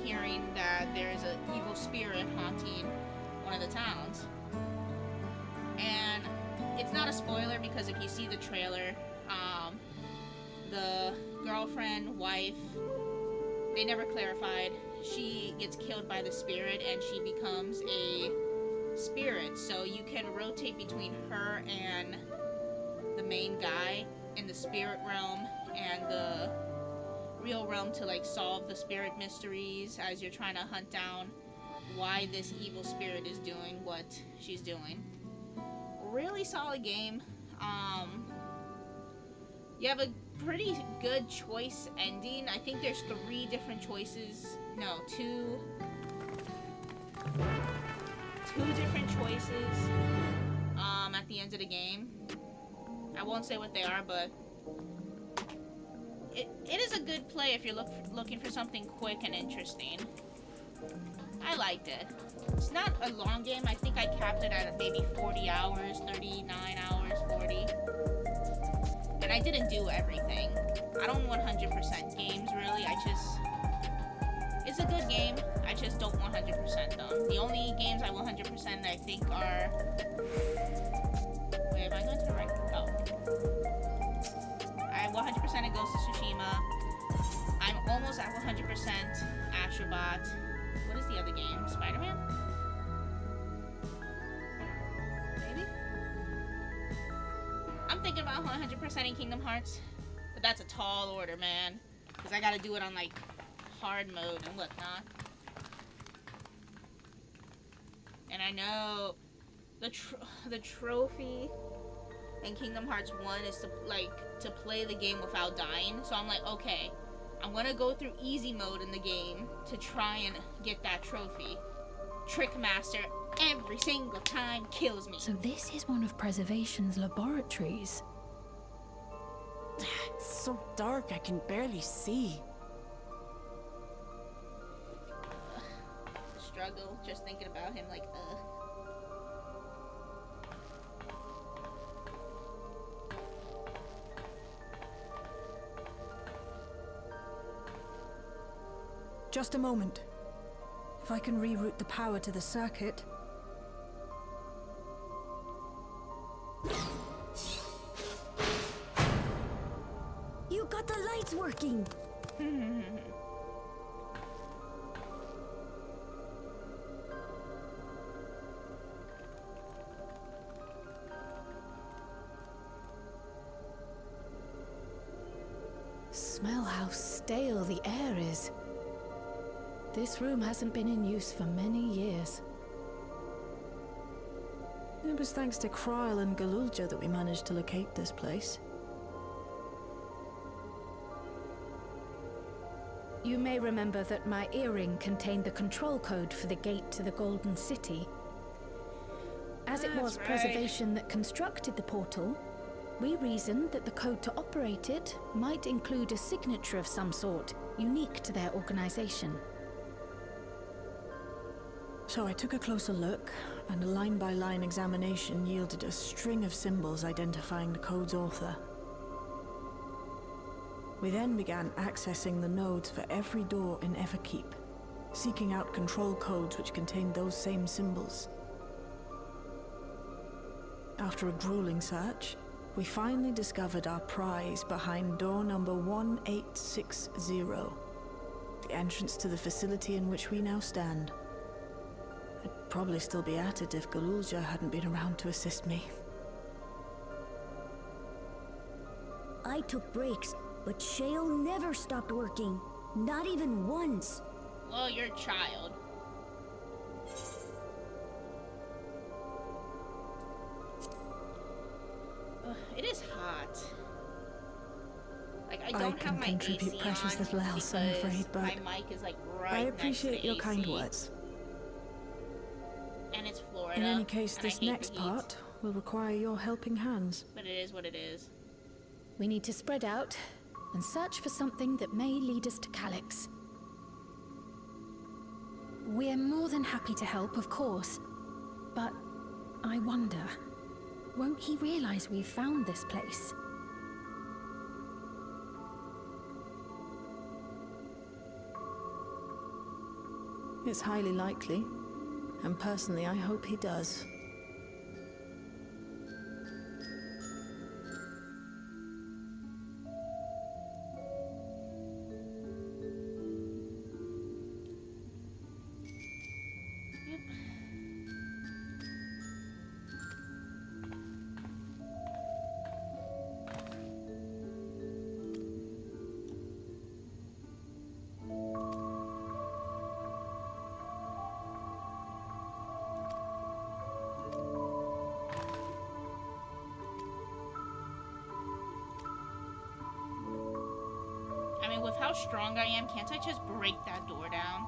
hearing that there's an evil spirit haunting one of the towns. And it's not a spoiler because if you see the trailer, the girlfriend, wife, they never clarified. She gets killed by the spirit and she becomes a spirit. So you can rotate between her and the main guy in the spirit realm and the real realm to like solve the spirit mysteries as you're trying to hunt down why this evil spirit is doing what she's doing. Really solid game. You have a pretty good choice ending. I think there's 3 different choices. No, 2 different choices at the end of the game. I won't say what they are, but it is a good play if you're looking for something quick and interesting. I liked it. It's not a long game. I think I capped it at maybe 40 hours, 39 hours, 40. And I didn't do everything. I don't 100% games, really. It's a good game. I just don't 100% them. The only games I 100% I think are... Wait, am I going to the right... Oh. I 100% at Ghost of Tsushima. I'm almost at 100% Astrobot. What is the other game? Spider-Man? Maybe? I'm thinking about 100%ing Kingdom Hearts. But that's a tall order, man. Because I gotta do it on, like, hard mode and whatnot. And I know the trophy in Kingdom Hearts 1 is to play the game without dying. So I'm like, okay, I'm gonna go through easy mode in the game to try and get that trophy. Trickmaster every single time kills me. So this is one of Preservation's laboratories. It's so dark I can barely see. Struggle just thinking about him, like, Just a moment. If I can reroute the power to the circuit. You got the lights working! Smell how stale the air is. This room hasn't been in use for many years. It was thanks to Kryl and Galulja that we managed to locate this place. You may remember that my earring contained the control code for the gate to the Golden City. As it was Preservation that constructed the portal, we reasoned that the code to operate it might include a signature of some sort, unique to their organization. So I took a closer look, and a line-by-line examination yielded a string of symbols identifying the code's author. We then began accessing the nodes for every door in Everkeep, seeking out control codes which contained those same symbols. After a grueling search, we finally discovered our prize behind door number 1860, the entrance to the facility in which we now stand. I'd probably still be at it if Galulja hadn't been around to assist me. I took breaks, but Shale never stopped working. Not even once. Well, you're a child. Ugh, it is hot. Like, I don't have my contribute AC precious on little else, I'm afraid, but my mic is like right I next to appreciate the your kind AC. words. And it's Florida. In any case, and I this hate next the heat. part will require your helping hands. But it is what it is. We need to spread out and search for something that may lead us to Calyx. We're more than happy to help, of course. But I wonder, won't he realize we've found this place? It's highly likely, and personally I hope he does. I mean, with how strong I am, can't I just break that door down?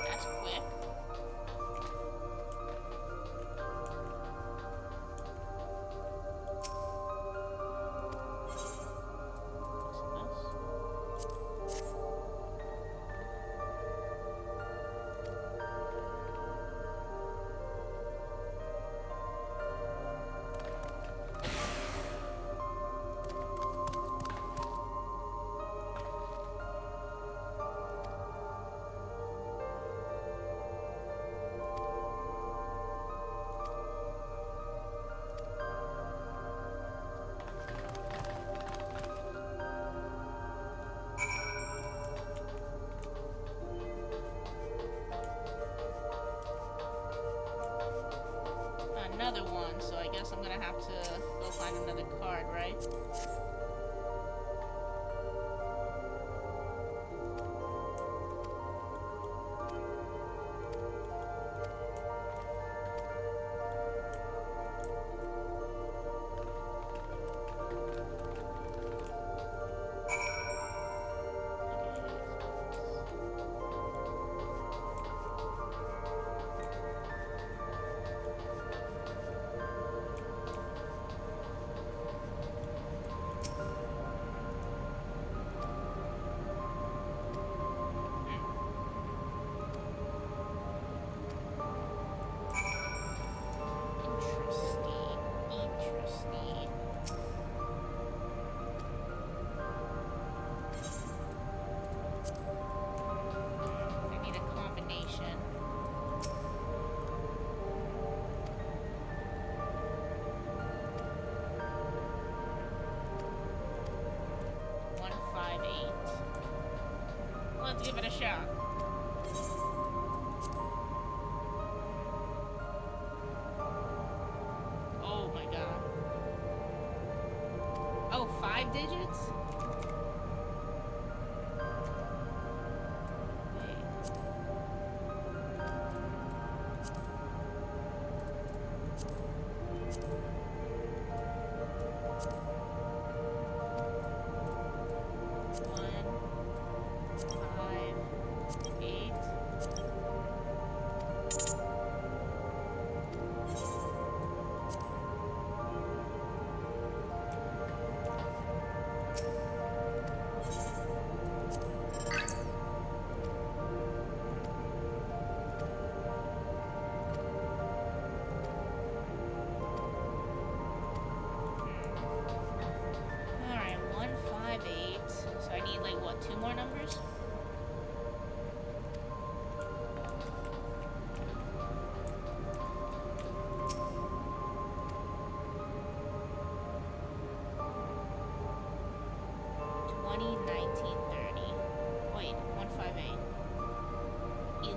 That's quick. Another one, so I guess I'm gonna have to go find another card, right? Interesting. I need a combination. One, 5, 8. Let's give it a shot. Oh my god. Oh, 5 digits?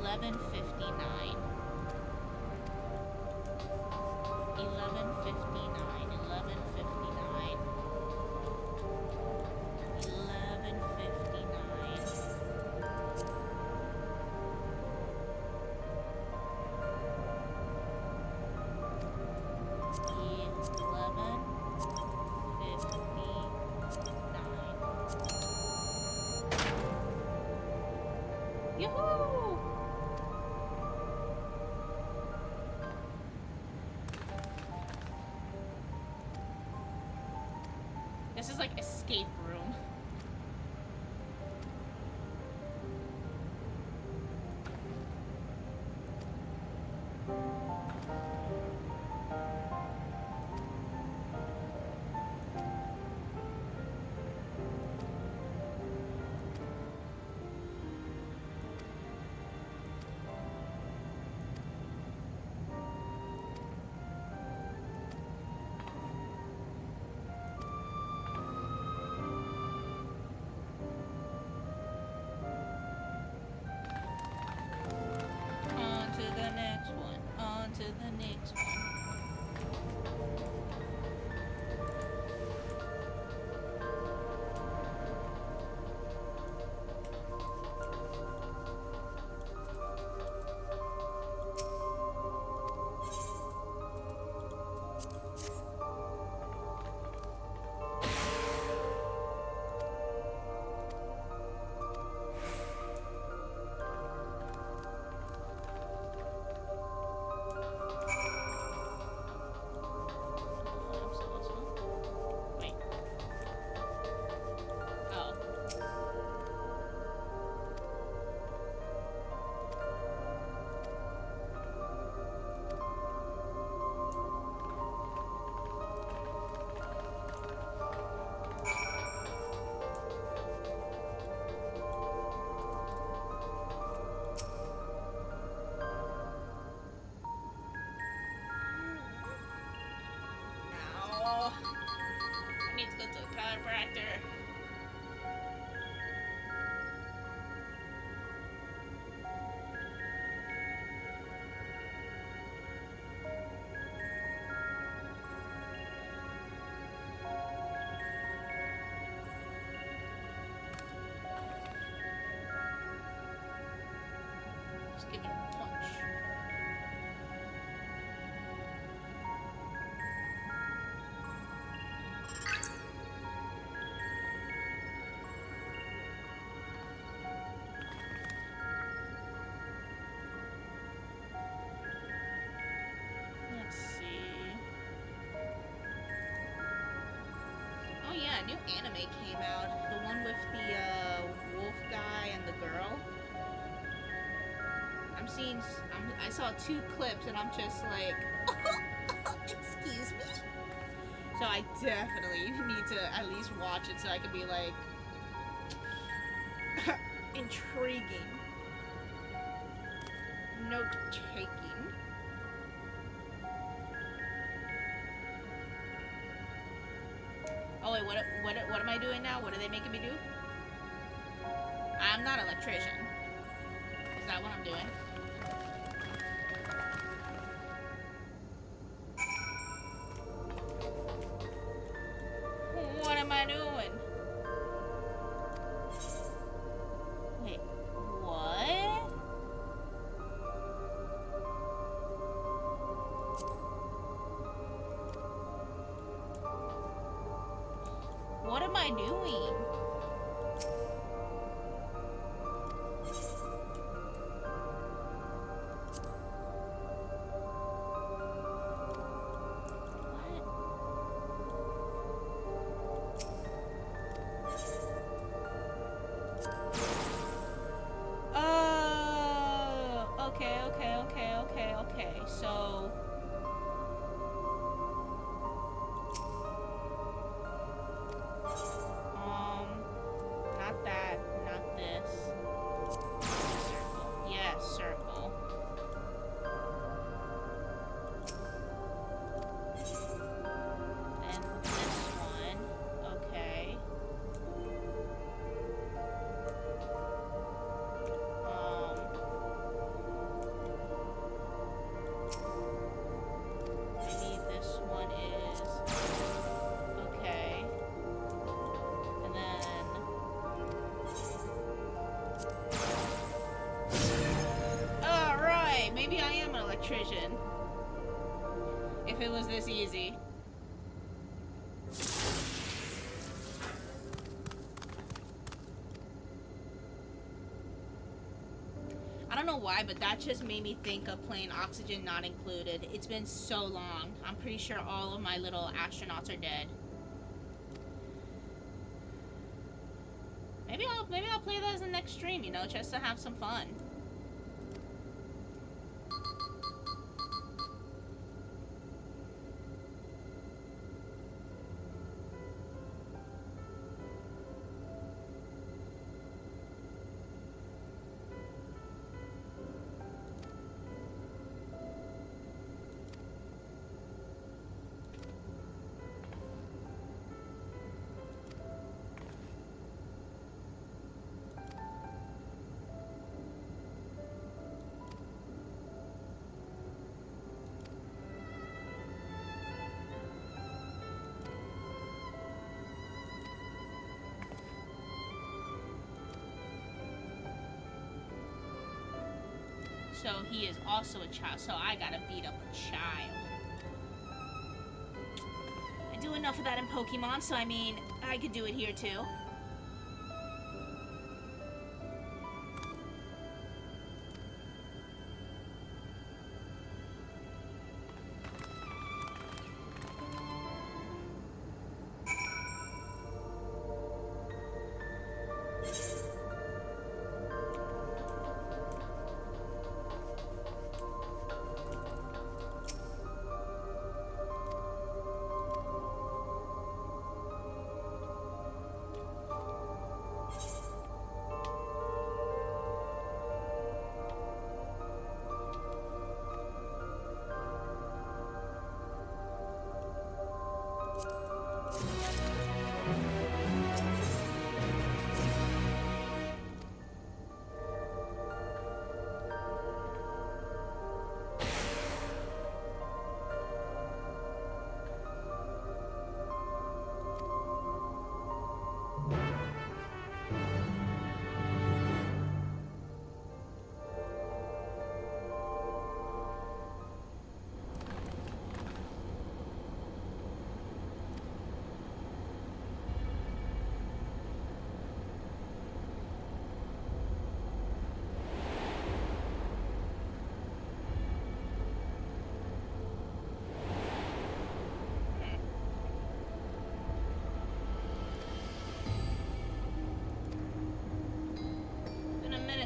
11:59. 11:59. 11:59. 11:59. Yoo-hoo! This is like escape room. On to the next one. On to the next one. Wait. Oh. Ow. I need to go to a chiropractor. Just give it a punch. Let's see. Oh yeah, a new anime came out. The one with the wolf guy and the girl. I saw 2 clips and I'm just like, excuse me? So I definitely need to at least watch it so I can be like, intriguing. Note taking. Oh wait, what am I doing now? What are they making me do? I'm not an electrician. Is that what I'm doing? What am I doing? Wait, what? What am I doing? Okay, so not that, not this. Circle. Yes, circle. And this one. Okay. electrician. If it was this easy. I don't know why, but that just made me think of playing Oxygen Not Included. It's been so long. I'm pretty sure all of my little astronauts are dead. Maybe I'll play that as the next stream, you know, just to have some fun. So he is also a child, so I gotta beat up a child. I do enough of that in Pokemon, so I mean, I could do it here too.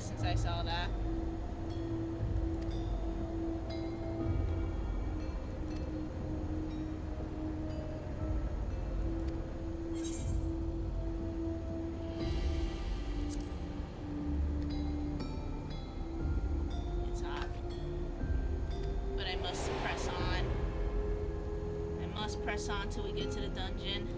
Since I saw that. It's hot. But I must press on. I must press on till we get to the dungeon.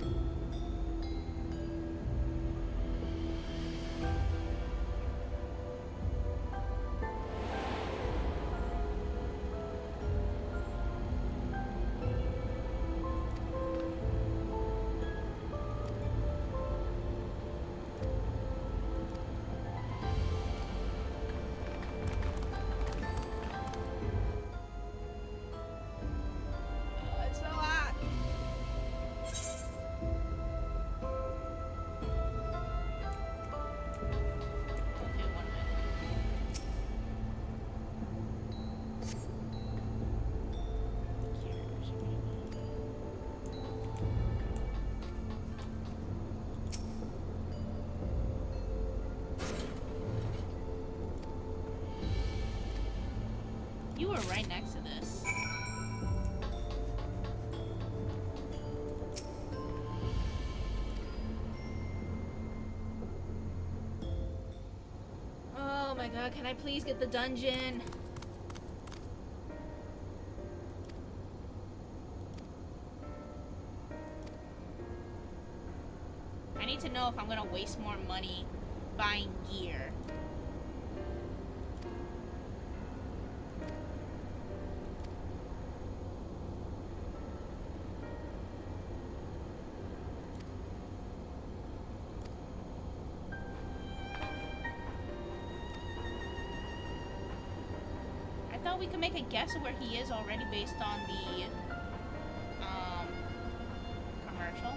You were right next to this. Oh my god, can I please get the dungeon? I need to know if I'm gonna waste more money buying gear. I thought we could make a guess of where he is already based on the commercial.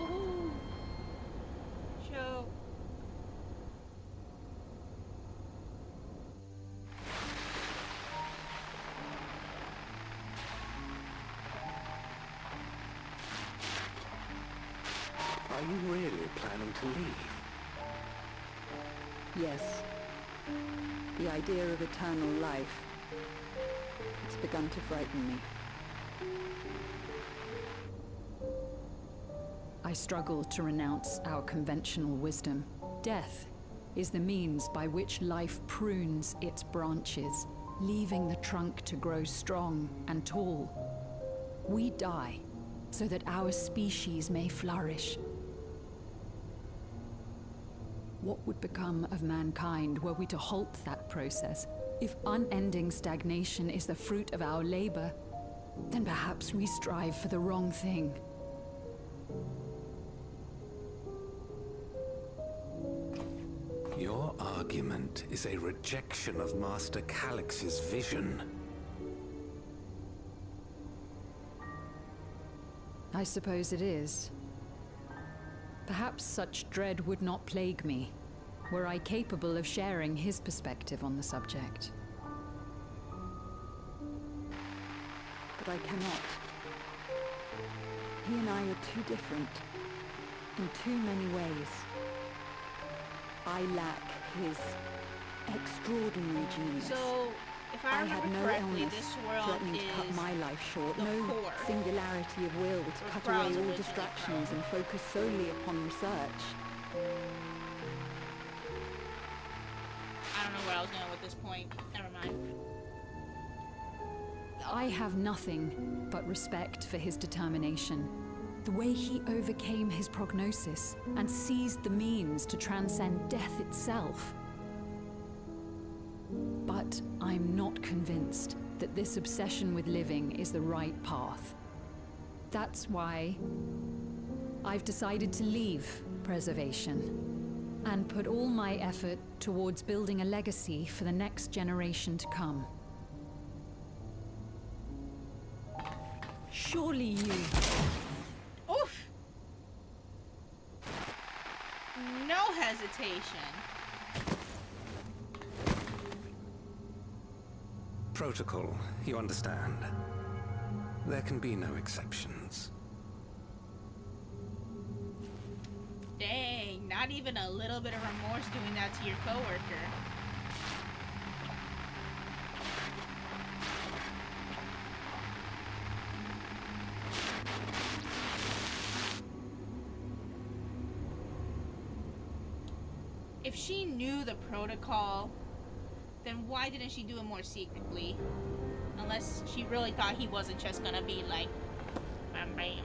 Woohoo! Show. Are you really planning to leave? Yes. The idea of eternal life. It's begun to frighten me. I struggle to renounce our conventional wisdom. Death is the means by which life prunes its branches, leaving the trunk to grow strong and tall. We die so that our species may flourish. What would become of mankind were we to halt that process? If unending stagnation is the fruit of our labor, then perhaps we strive for the wrong thing. Your argument is a rejection of Master Calyx's vision. I suppose it is. Perhaps such dread would not plague me, were I capable of sharing his perspective on the subject. But I cannot. He and I are too different. In too many ways. I lack his extraordinary genius. So, if I had remember no correctly, illness this world threatening to cut is my life short, the no core, singularity of will to where cut Krau's away all originally distractions from. and focus solely upon research. I don't know where I was going with this point. Never mind. I have nothing but respect for his determination. The way he overcame his prognosis and seized the means to transcend death itself. But I'm not convinced that this obsession with living is the right path. That's why I've decided to leave preservation and put all my effort towards building a legacy for the next generation to come. Surely you... Oof! No hesitation. Protocol, you understand. There can be no exceptions. Dang, not even a little bit of remorse doing that to your coworker. If she knew the protocol, then why didn't she do it more secretly? Unless she really thought he wasn't just gonna be like, bam bam.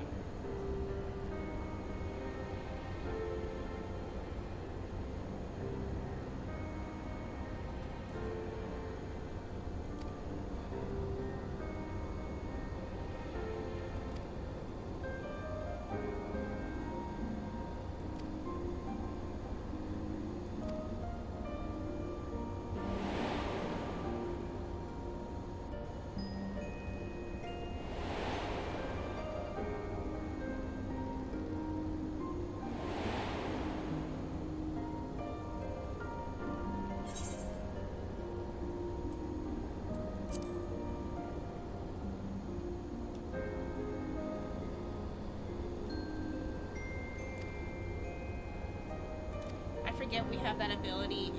Forget we have that ability.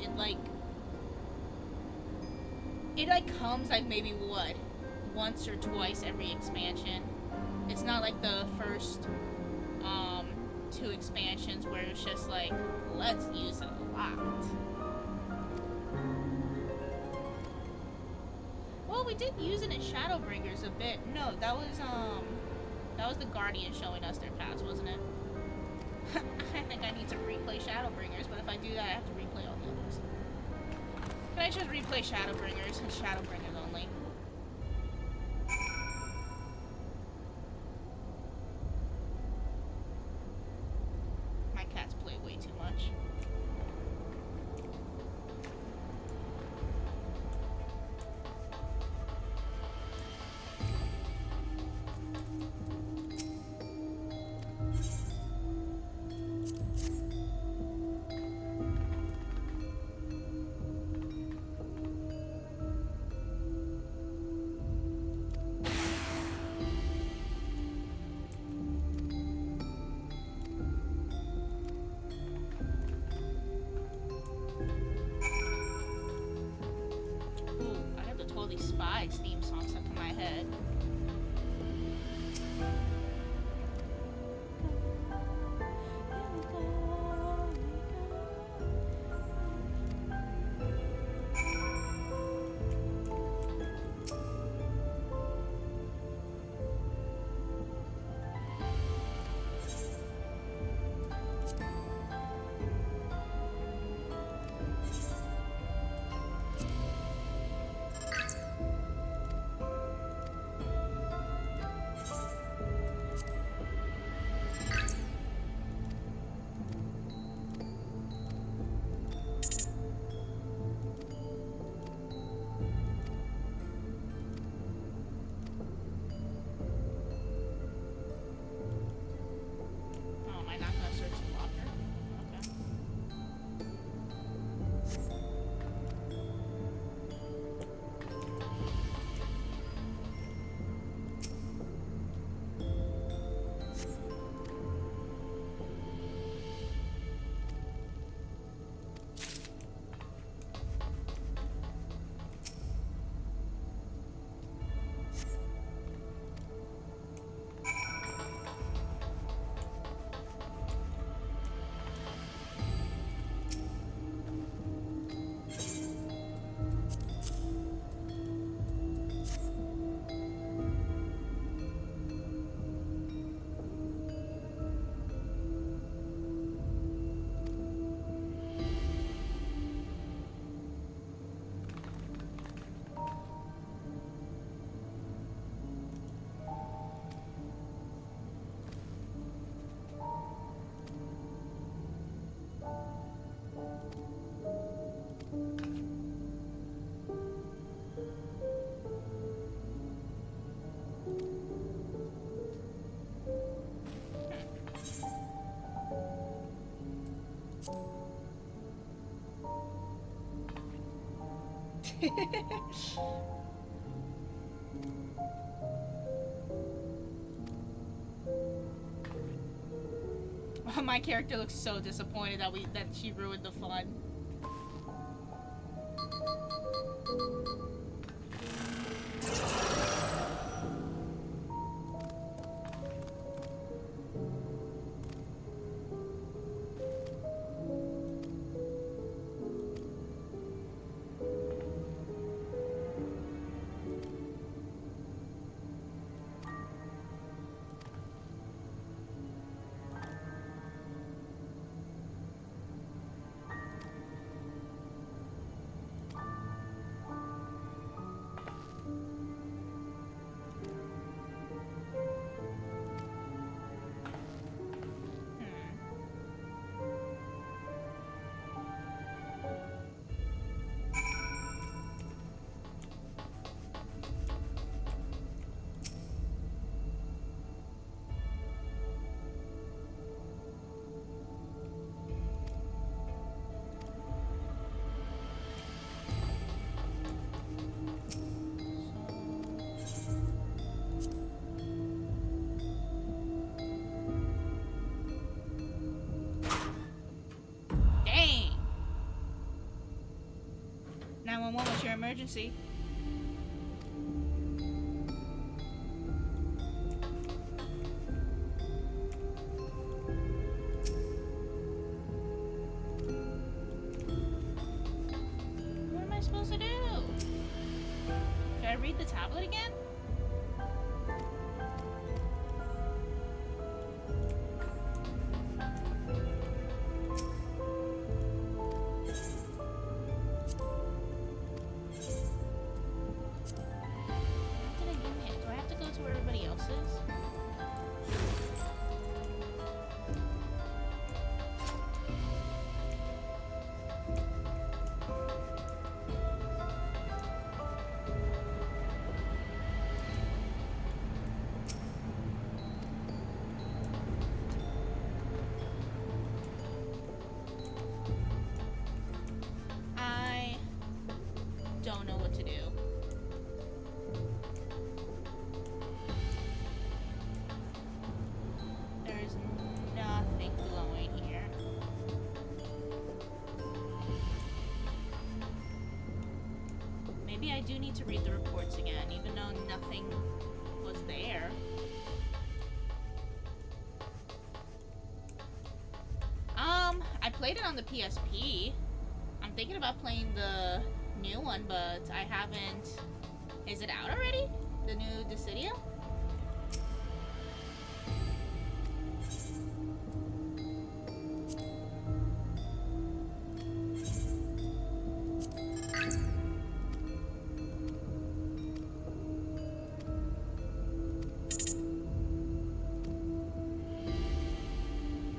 It comes like maybe what, once or twice every expansion. It's not like the first 2 expansions where it's just like, let's use it a lot. Well, we did use it in Shadowbringers a bit. No, that was the Guardian showing us their paths, wasn't it? I think I need to replay Shadowbringers, but if I do that, I have to replay all the others. Can I just replay Shadowbringers and Shadowbringers only? these Spies theme songs stuck in my head. My character looks so disappointed that she ruined the fun. What's your emergency? What am I supposed to do? Should I read the tablet again? maybe I do need to read the reports again, even though nothing was there. I played it on the PSP. I'm thinking about playing the new one, but I haven't... Is it out already? The new Dissidia?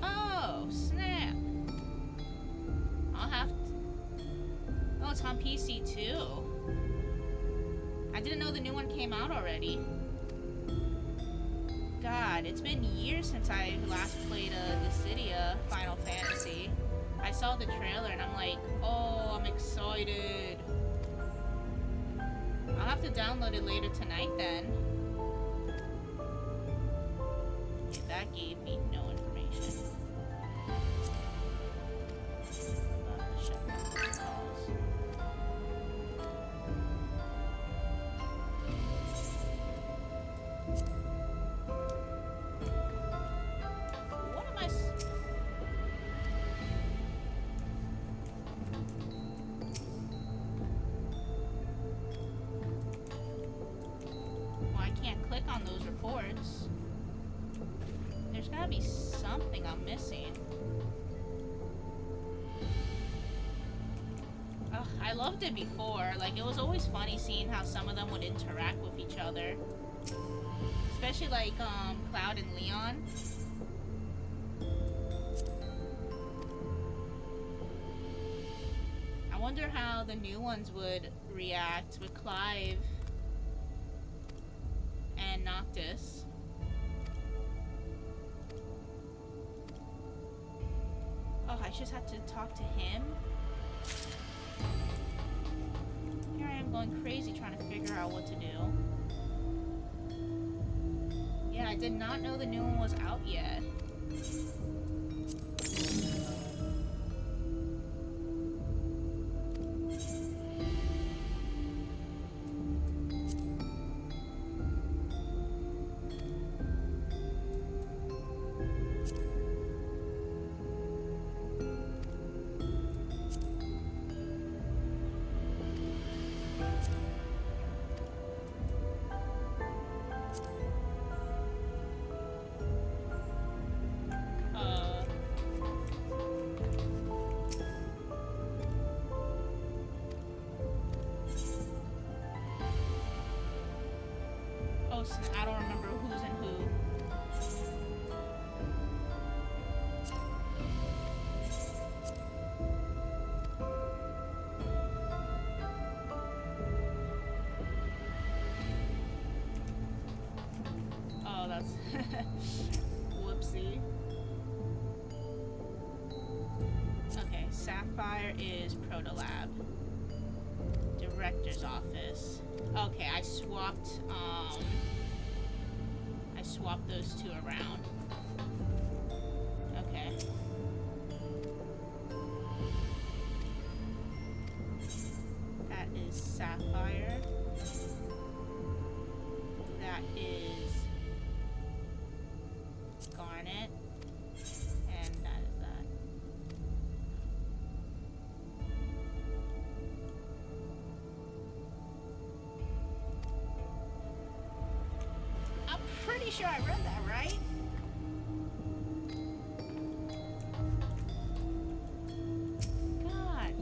Oh, snap. I'll have to... Oh, it's on PC too. I didn't know the new one came out already. God, it's been years since I last played Dissidia Final Fantasy. I saw the trailer and I'm like, oh, I'm excited. I'll have to download it later tonight then. Yeah, that gave me no information. About the shutdown calls. What am I... Well, I can't click on those reports. There's gotta be something I'm missing. Ugh, I loved it before. Like, it was always funny seeing how some of them would interact with each other. Especially like, Cloud and Leon. I wonder how the new ones would react with Clive and Noctis. Oh, I just had to talk to him? Here I am going crazy trying to figure out what to do. Yeah, I did not know the new one was out yet. I don't remember who's and who. Oh, that's whoopsie. Okay, Sapphire is Protolab. Director's office. Okay, I swapped those two around. Okay. That is Sapphire. That is Garnet. And that is that. I'm pretty sure I read that right. God.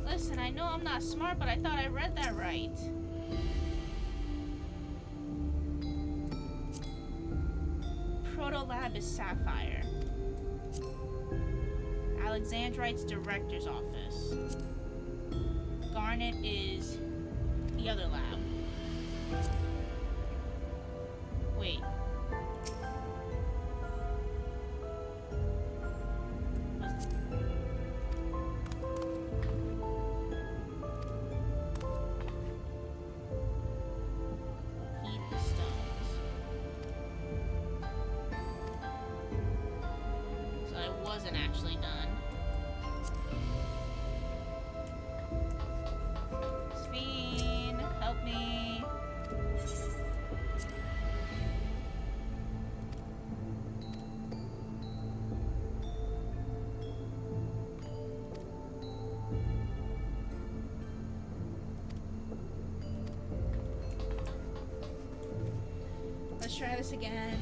Listen, I know I'm not smart, but I thought I read that right. Protolab is Sapphire. Alexandrite's Director's Office. Garnet is the other lab. Wait. Heat the stones. So I wasn't actually done. let's try this again.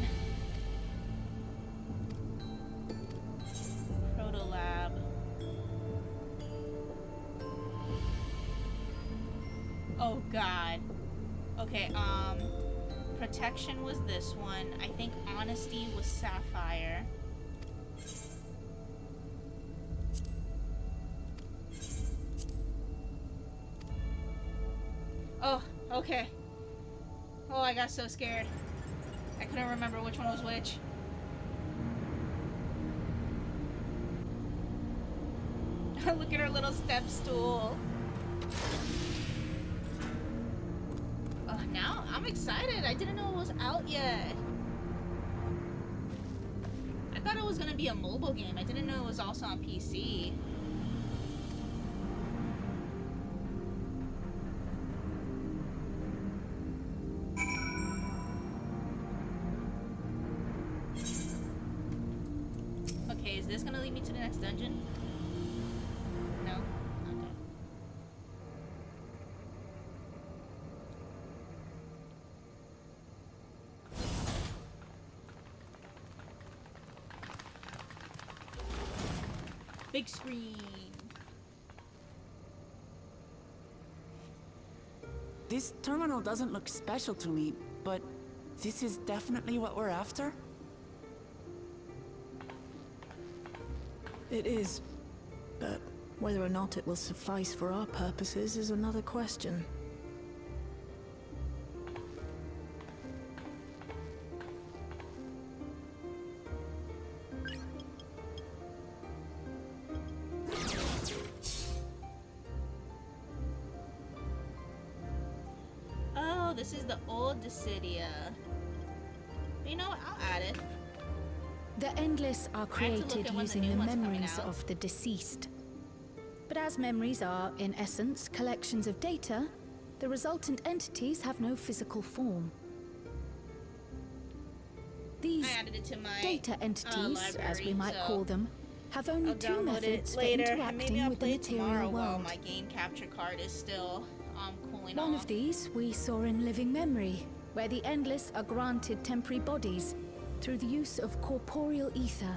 Proto lab. Oh god. Okay, protection was this one. I think honesty was sapphire. Oh, okay. Oh, I got so scared. I couldn't remember which one was which. Look at her little step stool. Oh, now I'm excited. I didn't know it was out yet. I thought it was gonna be a mobile game. I didn't know it was also on PC. Okay, is this gonna lead me to the next dungeon? No? Okay. Big screen. This terminal doesn't look special to me, but this is definitely what we're after? It is, but whether or not it will suffice for our purposes is another question. Oh, this is the old Dissidia. You know what? I'll add it. The Endless are I have to created look at when the using new the one's coming memories out. of the deceased. But as memories are, in essence, collections of data, the resultant entities have no physical form. These I added it to my data entities, as we library, might so call them, have only I'll two download methods it for later, and interacting maybe I'll with the play it tomorrow material while world. my game capture card is still cooling One off. of these we saw in Living Memory, where the Endless are granted temporary bodies through the use of corporeal ether.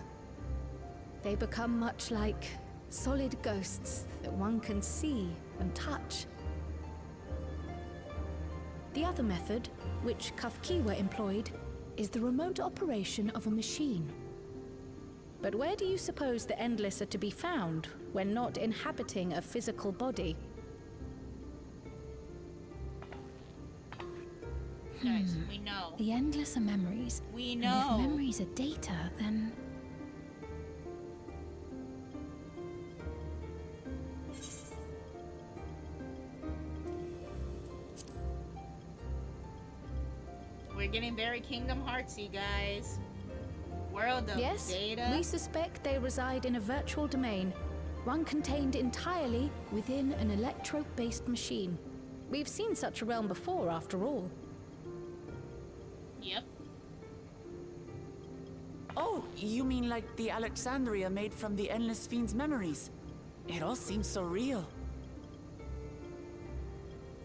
They become much like solid ghosts that one can see and touch. The other method, which Ffxiv employed, is the remote operation of a machine. But where do you suppose the Endless are to be found when not inhabiting a physical body? Guys, we know. The Endless are memories. We And know. if memories are data, then... We're getting very Kingdom Heartsy, guys. World of Yes, data. we suspect they reside in a virtual domain, one contained entirely within an electro-based machine. We've seen such a realm before, after all. Yep. Oh, you mean like the Alexandria made from the Endless Fiend's memories? It all seems so real.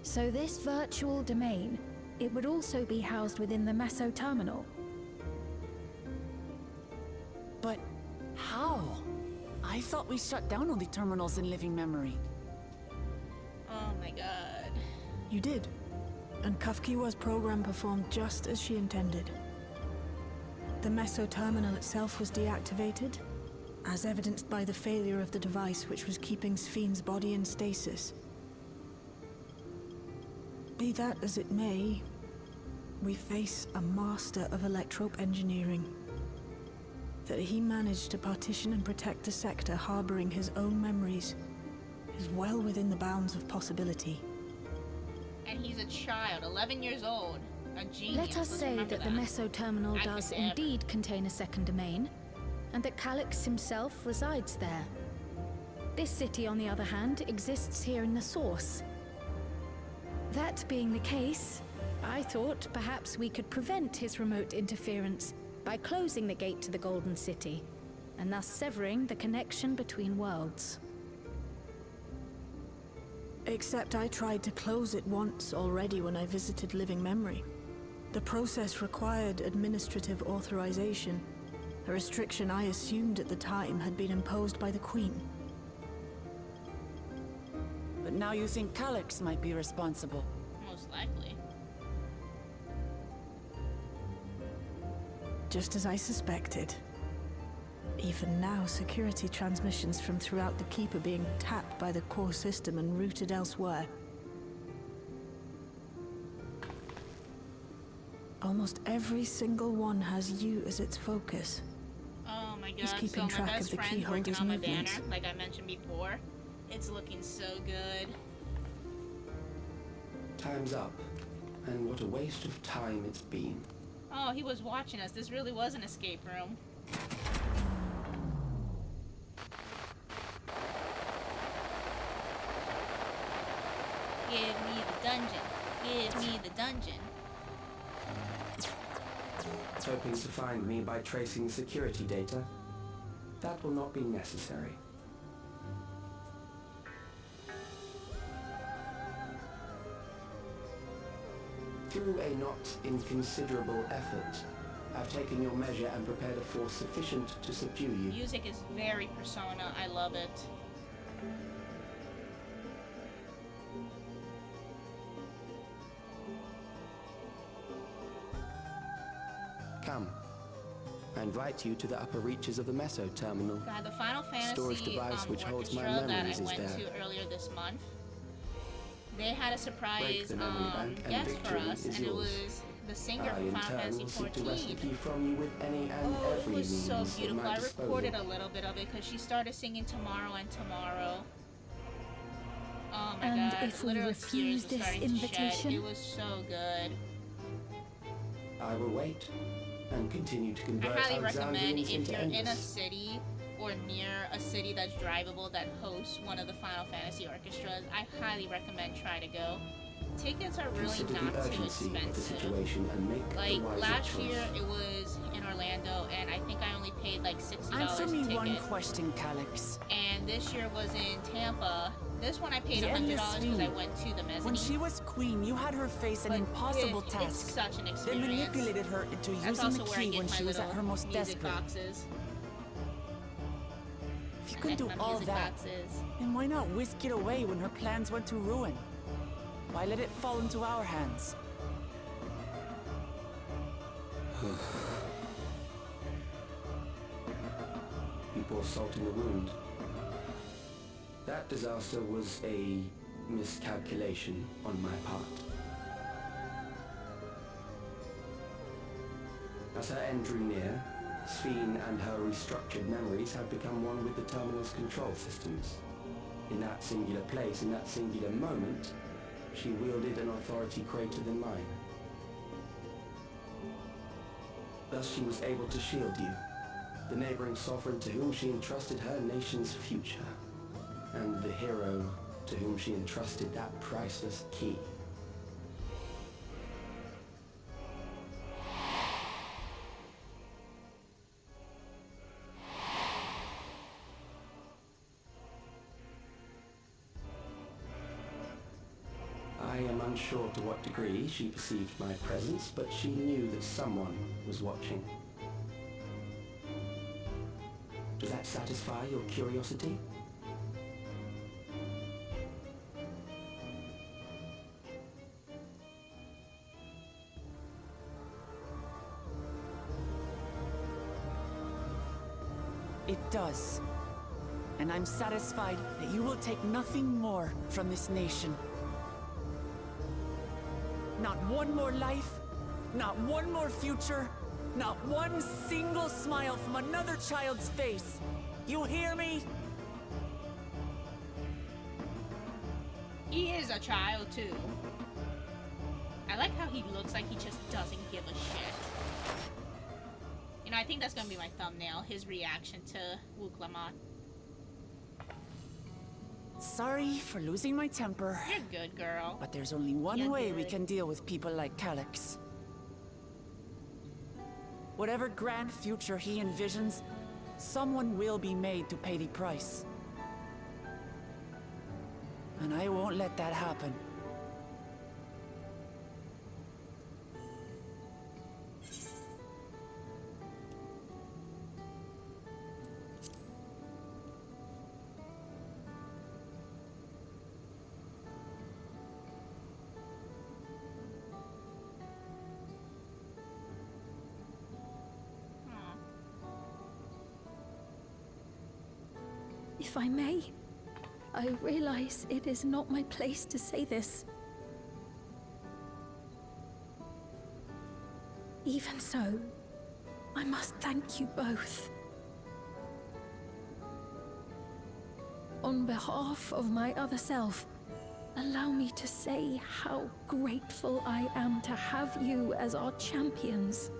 So this virtual domain, it would also be housed within the Meso terminal. But how? I thought we shut down all the terminals in Living Memory. Oh my god. You did. And Ffxiv's program performed just as she intended. The Meso terminal itself was deactivated, as evidenced by the failure of the device which was keeping Ffxiv's body in stasis. Be that as it may, we face a master of electrope engineering. That he managed to partition and protect the sector harboring his own memories is well within the bounds of possibility. And he's a child, 11 years old. A genius. Let us Let's say remember that the Meso terminal Active does forever. indeed contain a second domain, and that Calyx himself resides there. This city, on the other hand, exists here in the source. That being the case, I thought perhaps we could prevent his remote interference by closing the gate to the Golden City, and thus severing the connection between worlds. Except I tried to close it once already when I visited Living Memory. The process required administrative authorization, a restriction I assumed at the time had been imposed by the Queen. But now you think Calyx might be responsible. Most likely. Just as I suspected. Even now, security transmissions from throughout the Keep are being tapped by the core system and routed elsewhere. Almost every single one has you as its focus. Oh my god, He's keeping so my track best of the friend's key working holder's on my movements. banner, like I mentioned before. It's looking so good. Time's up. And what a waste of time it's been. Oh, he was watching us. This really was an escape room. Give me the dungeon. Give me the dungeon. Hoping to find me by tracing security data? That will not be necessary. Through a not inconsiderable effort, I've taken your measure and prepared a force sufficient to subdue you. Music is very Persona. I love it. Come. I invite you to the upper reaches of the Meso Terminal. God, the Final Fantasy storage device which holds my orchestra that memories I is went there. to earlier this month. They had a surprise the memory bank and guest for victory us, is and it yours. was the singer I, from in Final turn, Fantasy will seek to wrest the 14. key from you with any and Oh, it every was means so at beautiful. my I disposal. recorded a little bit of it because she started singing Tomorrow and Tomorrow. Oh my And god, if we literal refuse tears were this starting to shed. invitation? It was so good. I will wait and continue to I convert highly recommend Alexandrians if into you're in a endless. city or near a city that's drivable that hosts one of the Final Fantasy orchestras, I highly recommend try to go. Tickets are really Consider the not too urgency of the expensive. situation and make the Like wiser last choice. year it was in Orlando and I think I only paid like $60 Answer a me ticket. one question, Calyx. And this year was in Tampa. This one I paid The $100 endless because I theme. went to the mezzanine. When she was queen, you had her face an But impossible it's task. such an Then experience. manipulated her into That's using also the where I key get when my she was at little her most music desperate. boxes. If you I could like do my all music that, boxes. then why not whisk it away when her plans went to ruin? Why let it fall into our hands? You pour salt in the wound. That disaster was a miscalculation on my part. As her end drew near, Ffxiv and her restructured memories had become one with the terminal's control systems. In that singular place, in that singular moment, she wielded an authority greater than mine. Thus she was able to shield you, the neighboring sovereign to whom she entrusted her nation's future, and the hero to whom she entrusted that priceless key. I am unsure to what degree she perceived my presence, but she knew that someone was watching. Does that satisfy your curiosity? It does. And I'm satisfied that you will take nothing more from this nation. Not one more life, not one more future, not one single smile from another child's face. You hear me? He is a child too. I like how he looks like he just doesn't give a shit. You know, I think that's gonna be my thumbnail, his reaction to Wuklamat. Sorry for losing my temper. You're good, girl. But there's only one You're way we good. can deal with people like Calyx. Whatever grand future he envisions, someone will be made to pay the price. And I won't let that happen. If I may, I realize it is not my place to say this. Even so, I must thank you both. On behalf of my other self, allow me to say how grateful I am to have you as our champions.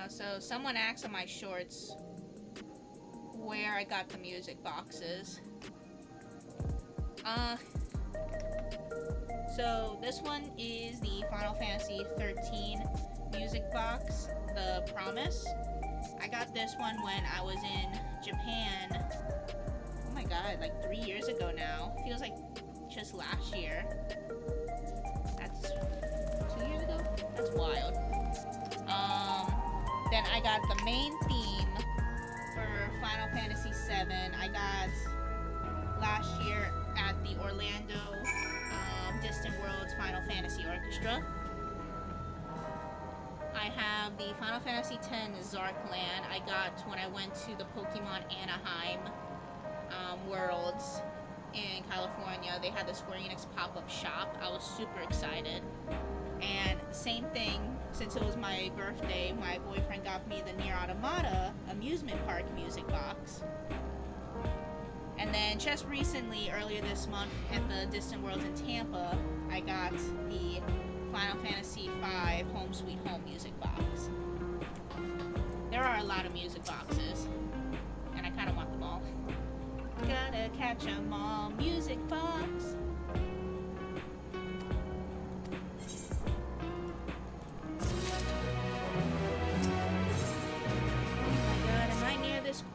So someone asked on my shorts where I got the music boxes. So this one is the Final Fantasy 13 music box, The Promise. I got this one when I was in Japan. Oh my god, like 3 years ago now. Feels like just last year. That's 2 years ago? That's wild. Then I got the main theme for Final Fantasy VII. I got last year at the Orlando Distant Worlds Final Fantasy Orchestra. I have the Final Fantasy X Zarkland I got when I went to the Pokemon Anaheim Worlds in California. They had the Square Enix pop-up shop. I was super excited. And same thing, since it was my birthday, my boyfriend got me the Nier Automata amusement park music box. And then just recently, earlier this month, at the Distant Worlds in Tampa, I got the Final Fantasy V Home Sweet Home music box. There are a lot of music boxes, and I kind of want them all. Gotta catch 'em all, music box.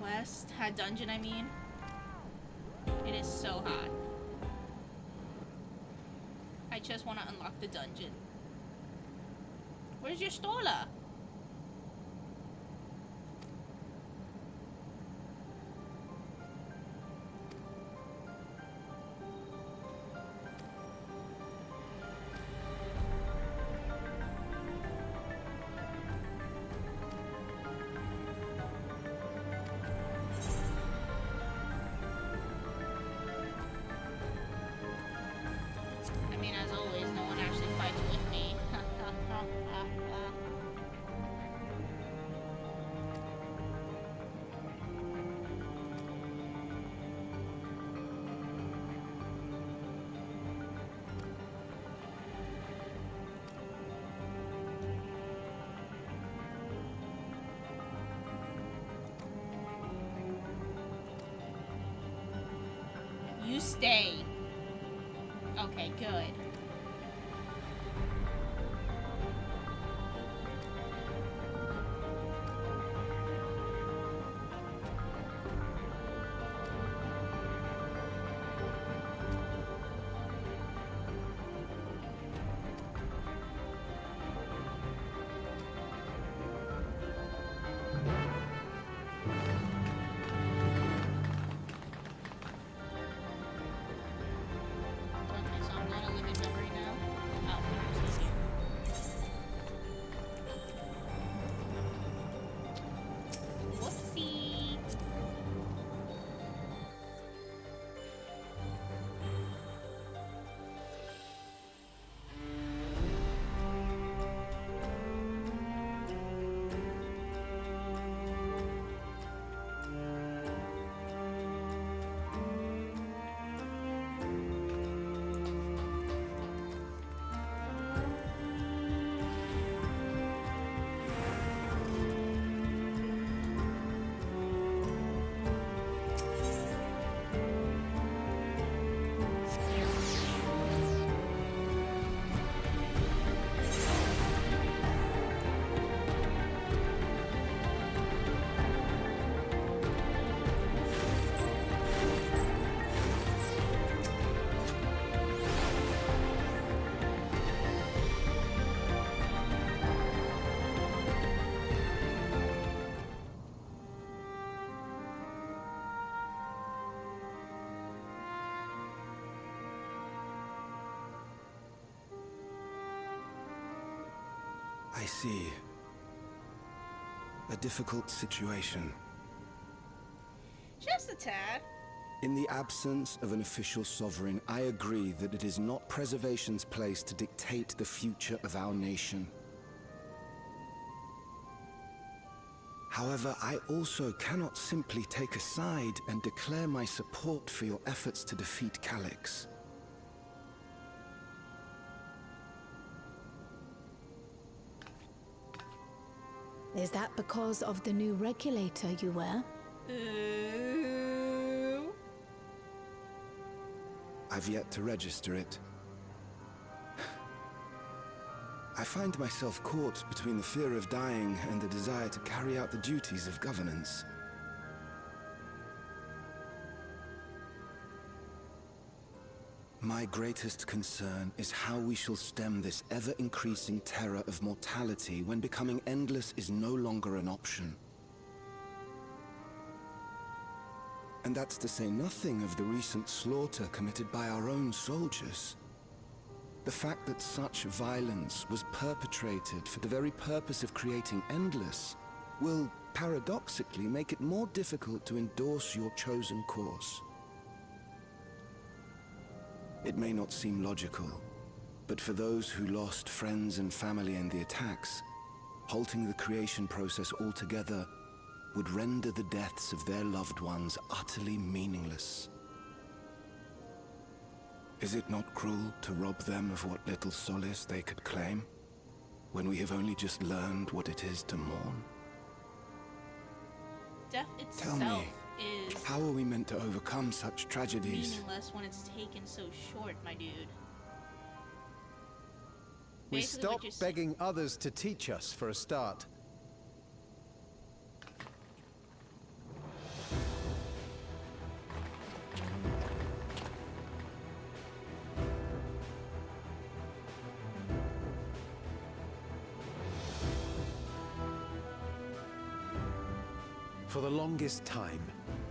Quest, dungeon, I mean. It is so hot. I just want to unlock the dungeon. Where's your Stola? You stay. Okay, good. I see. A difficult situation. Just a tad. In the absence of an official sovereign, I agree that it is not Preservation's place to dictate the future of our nation. However, I also cannot simply take a side and declare my support for your efforts to defeat Calyx. Is that because of the new regulator you wear? Ooh. I've yet to register it. I find myself caught between the fear of dying and the desire to carry out the duties of governance. My greatest concern is how we shall stem this ever-increasing terror of mortality when becoming endless is no longer an option. And that's to say nothing of the recent slaughter committed by our own soldiers. The fact that such violence was perpetrated for the very purpose of creating endless will, paradoxically, make it more difficult to endorse your chosen course. It may not seem logical, but for those who lost friends and family in the attacks, halting the creation process altogether would render the deaths of their loved ones utterly meaningless. Is it not cruel to rob them of what little solace they could claim, when we have only just learned what it is to mourn? Death itself Tell me, is how are we meant to overcome such tragedies? meaningless when it's taken so short, my dude. We Basically what stopped you're begging others to teach us for a start. For the longest time,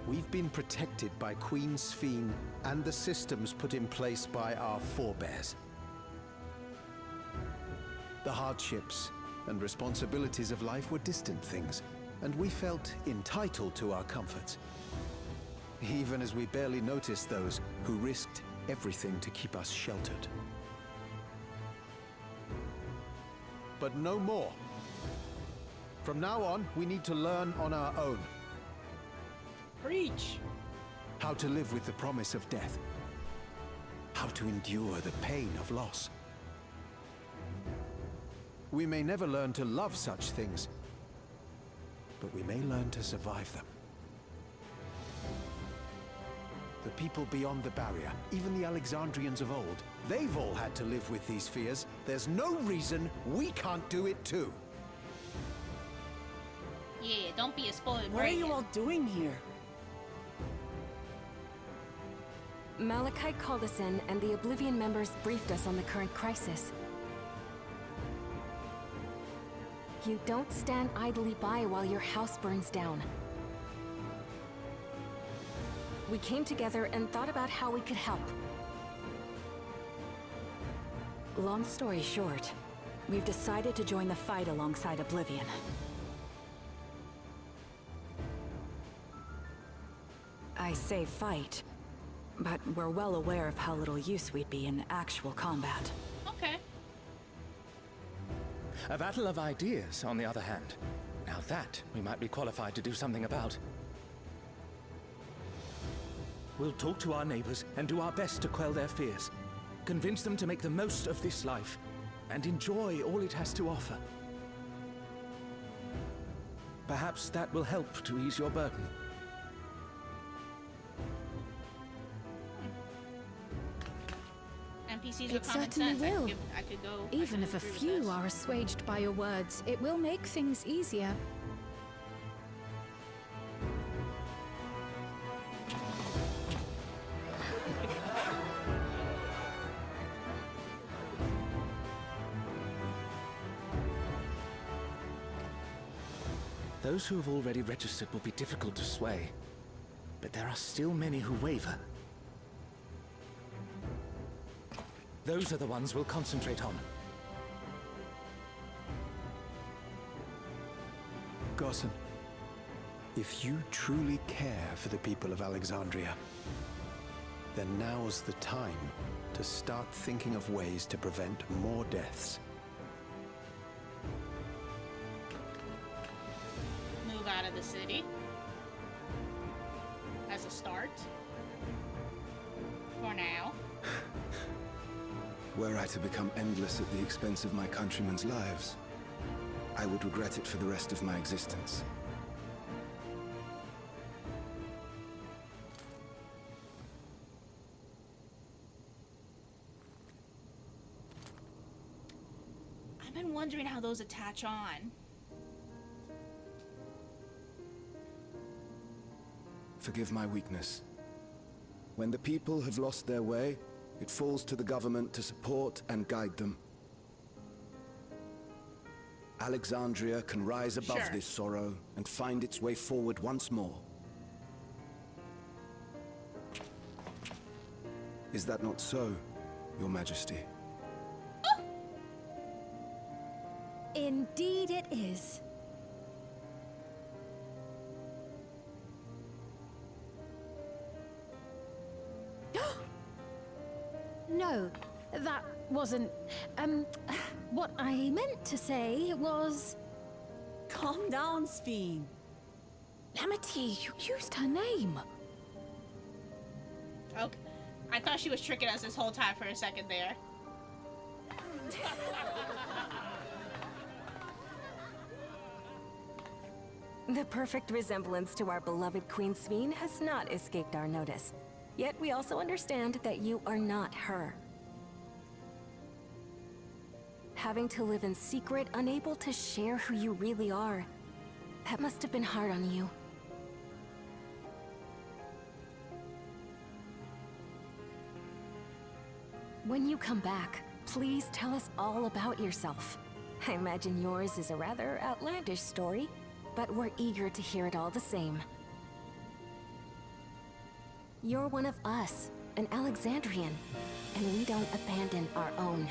we've been protected by Queen Ffxiv and the systems put in place by our forebears. The hardships and responsibilities of life were distant things, and we felt entitled to our comforts, even as we barely noticed those who risked everything to keep us sheltered. But no more. From now on, we need to learn on our own. Preach! How to live with the promise of death. How to endure the pain of loss. We may never learn to love such things, but we may learn to survive them. The people beyond the barrier, even the Alexandrians of old, they've all had to live with these fears. There's no reason we can't do it too. Yeah, don't be a spoiled What are you all doing here? Malachite called us in, and the Oblivion members briefed us on the current crisis. You don't stand idly by while your house burns down. We came together and thought about how we could help. Long story short, we've decided to join the fight alongside Oblivion. I say fight, but we're well aware of how little use we'd be in actual combat. Okay. A battle of ideas, on the other hand. Now that we might be qualified to do something about. We'll talk to our neighbors and do our best to quell their fears. Convince them to make the most of this life and enjoy all it has to offer. Perhaps that will help to ease your burden. NPCs It with common certainly sense. will. I could go. Even if a agree with few this. are assuaged by your words, it will make things easier. Those who have already registered will be difficult to sway, but there are still many who waver. Those are the ones we'll concentrate on. Gossen, if you truly care for the people of Alexandria, then now's the time to start thinking of ways to prevent more deaths. Move out of the city. As a start. For now. Were I to become endless at the expense of my countrymen's lives, I would regret it for the rest of my existence. I've been wondering how those attach on. Forgive my weakness. When the people have lost their way, it falls to the government to support and guide them. Alexandria can rise above this sorrow and find its way forward once more. Is that not so, Your Majesty? Indeed it is. No, that wasn't... what I meant to say was... Calm down, Ffxiv. Amity, you used her name. Okay. I thought she was tricking us this whole time for a second there. The perfect resemblance to our beloved Queen Ffxiv has not escaped our notice. Yet we also understand that you are not her. Having to live in secret, unable to share who you really are, that must have been hard on you. When you come back, please tell us all about yourself. I imagine yours is a rather outlandish story, but we're eager to hear it all the same. You're one of us, an Alexandrian, and we don't abandon our own.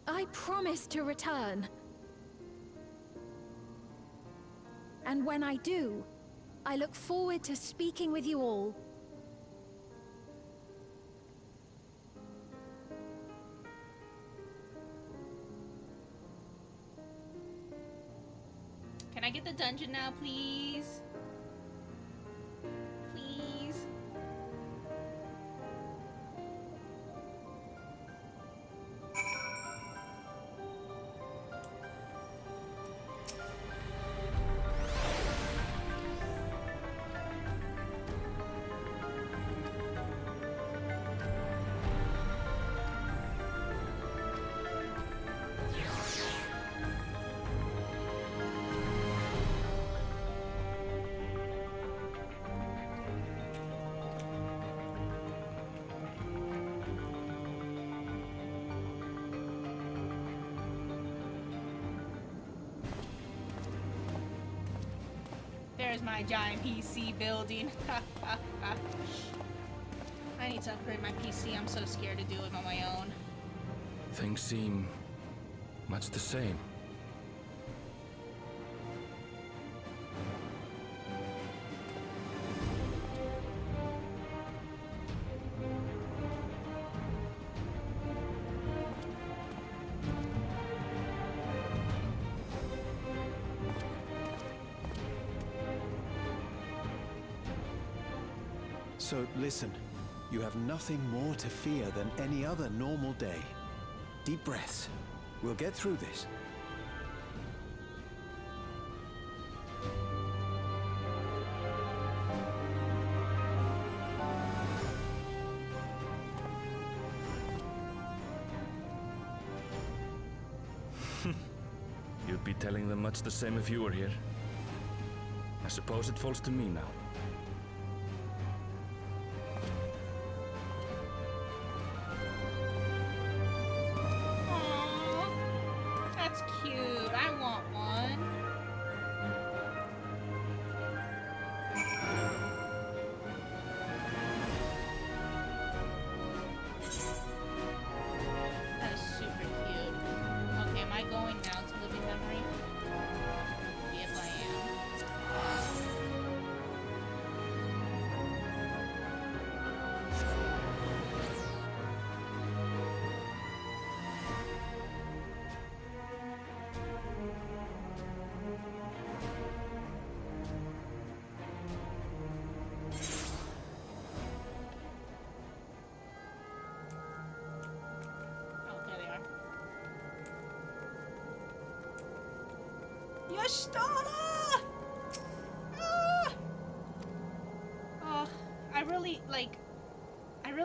I promise to return. And when I do, I look forward to speaking with you all. Can I get the dungeon now, please? Please? There's my giant PC building. I need to upgrade my PC. I'm so scared to do it on my own. Things seem much the same. So listen, you have nothing more to fear than any other normal day. Deep breaths. We'll get through this. You'd be telling them much the same if you were here. I suppose it falls to me now. Y'shtola! Ah! Oh, I really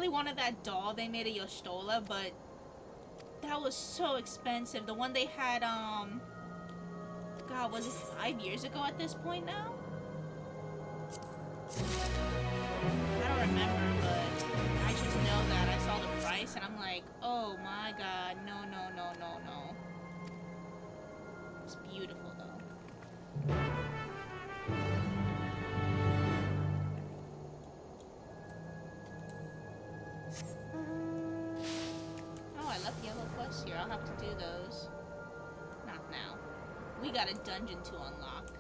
wanted that doll they made of Y'shtola, but that was so expensive. The one they had, God, was it 5 years ago at this point now? I don't remember, but I just know that I saw the price and I'm like, oh my god, no. It's beautiful though. Oh, I left yellow quests here. I'll have to do those. Not now. We got a dungeon to unlock.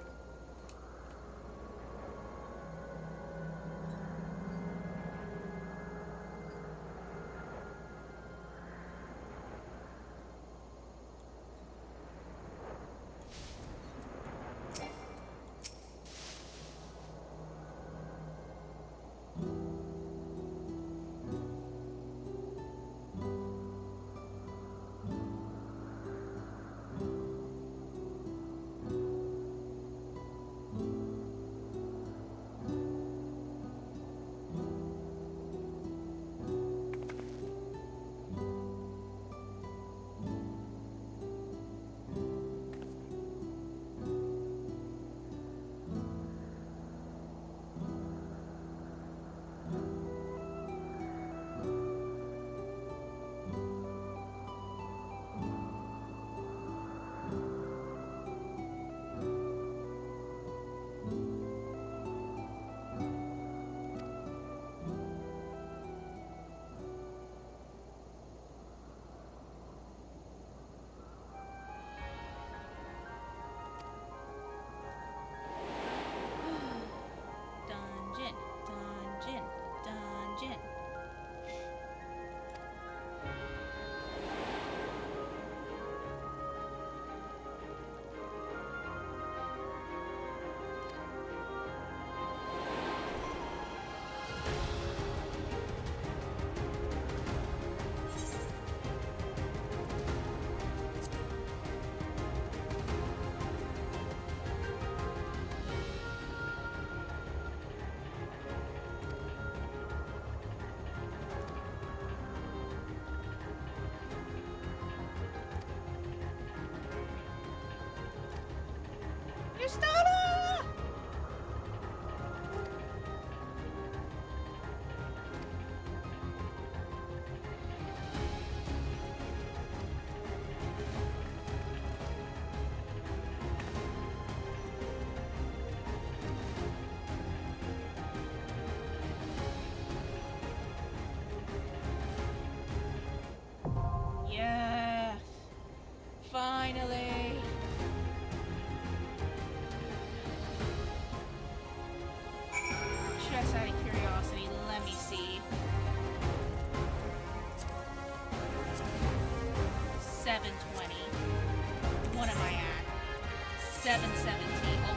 Dungeon. Y'shtola! Yeah, finally. Just out of curiosity, let me see. 720. What am I at? 717. Oh.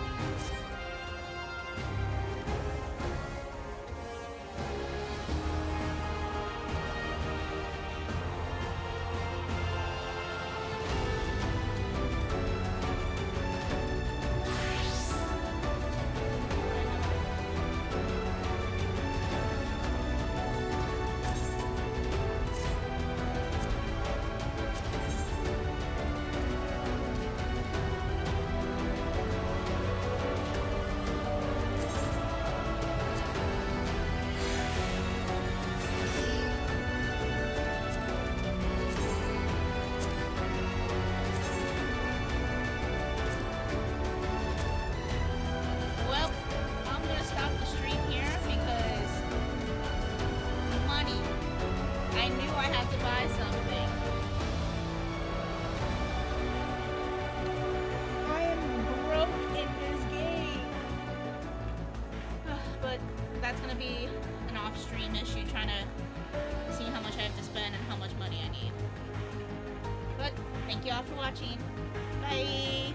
That's gonna be an off-stream issue, trying to see how much I have to spend and how much money I need. But thank you all for watching. Bye!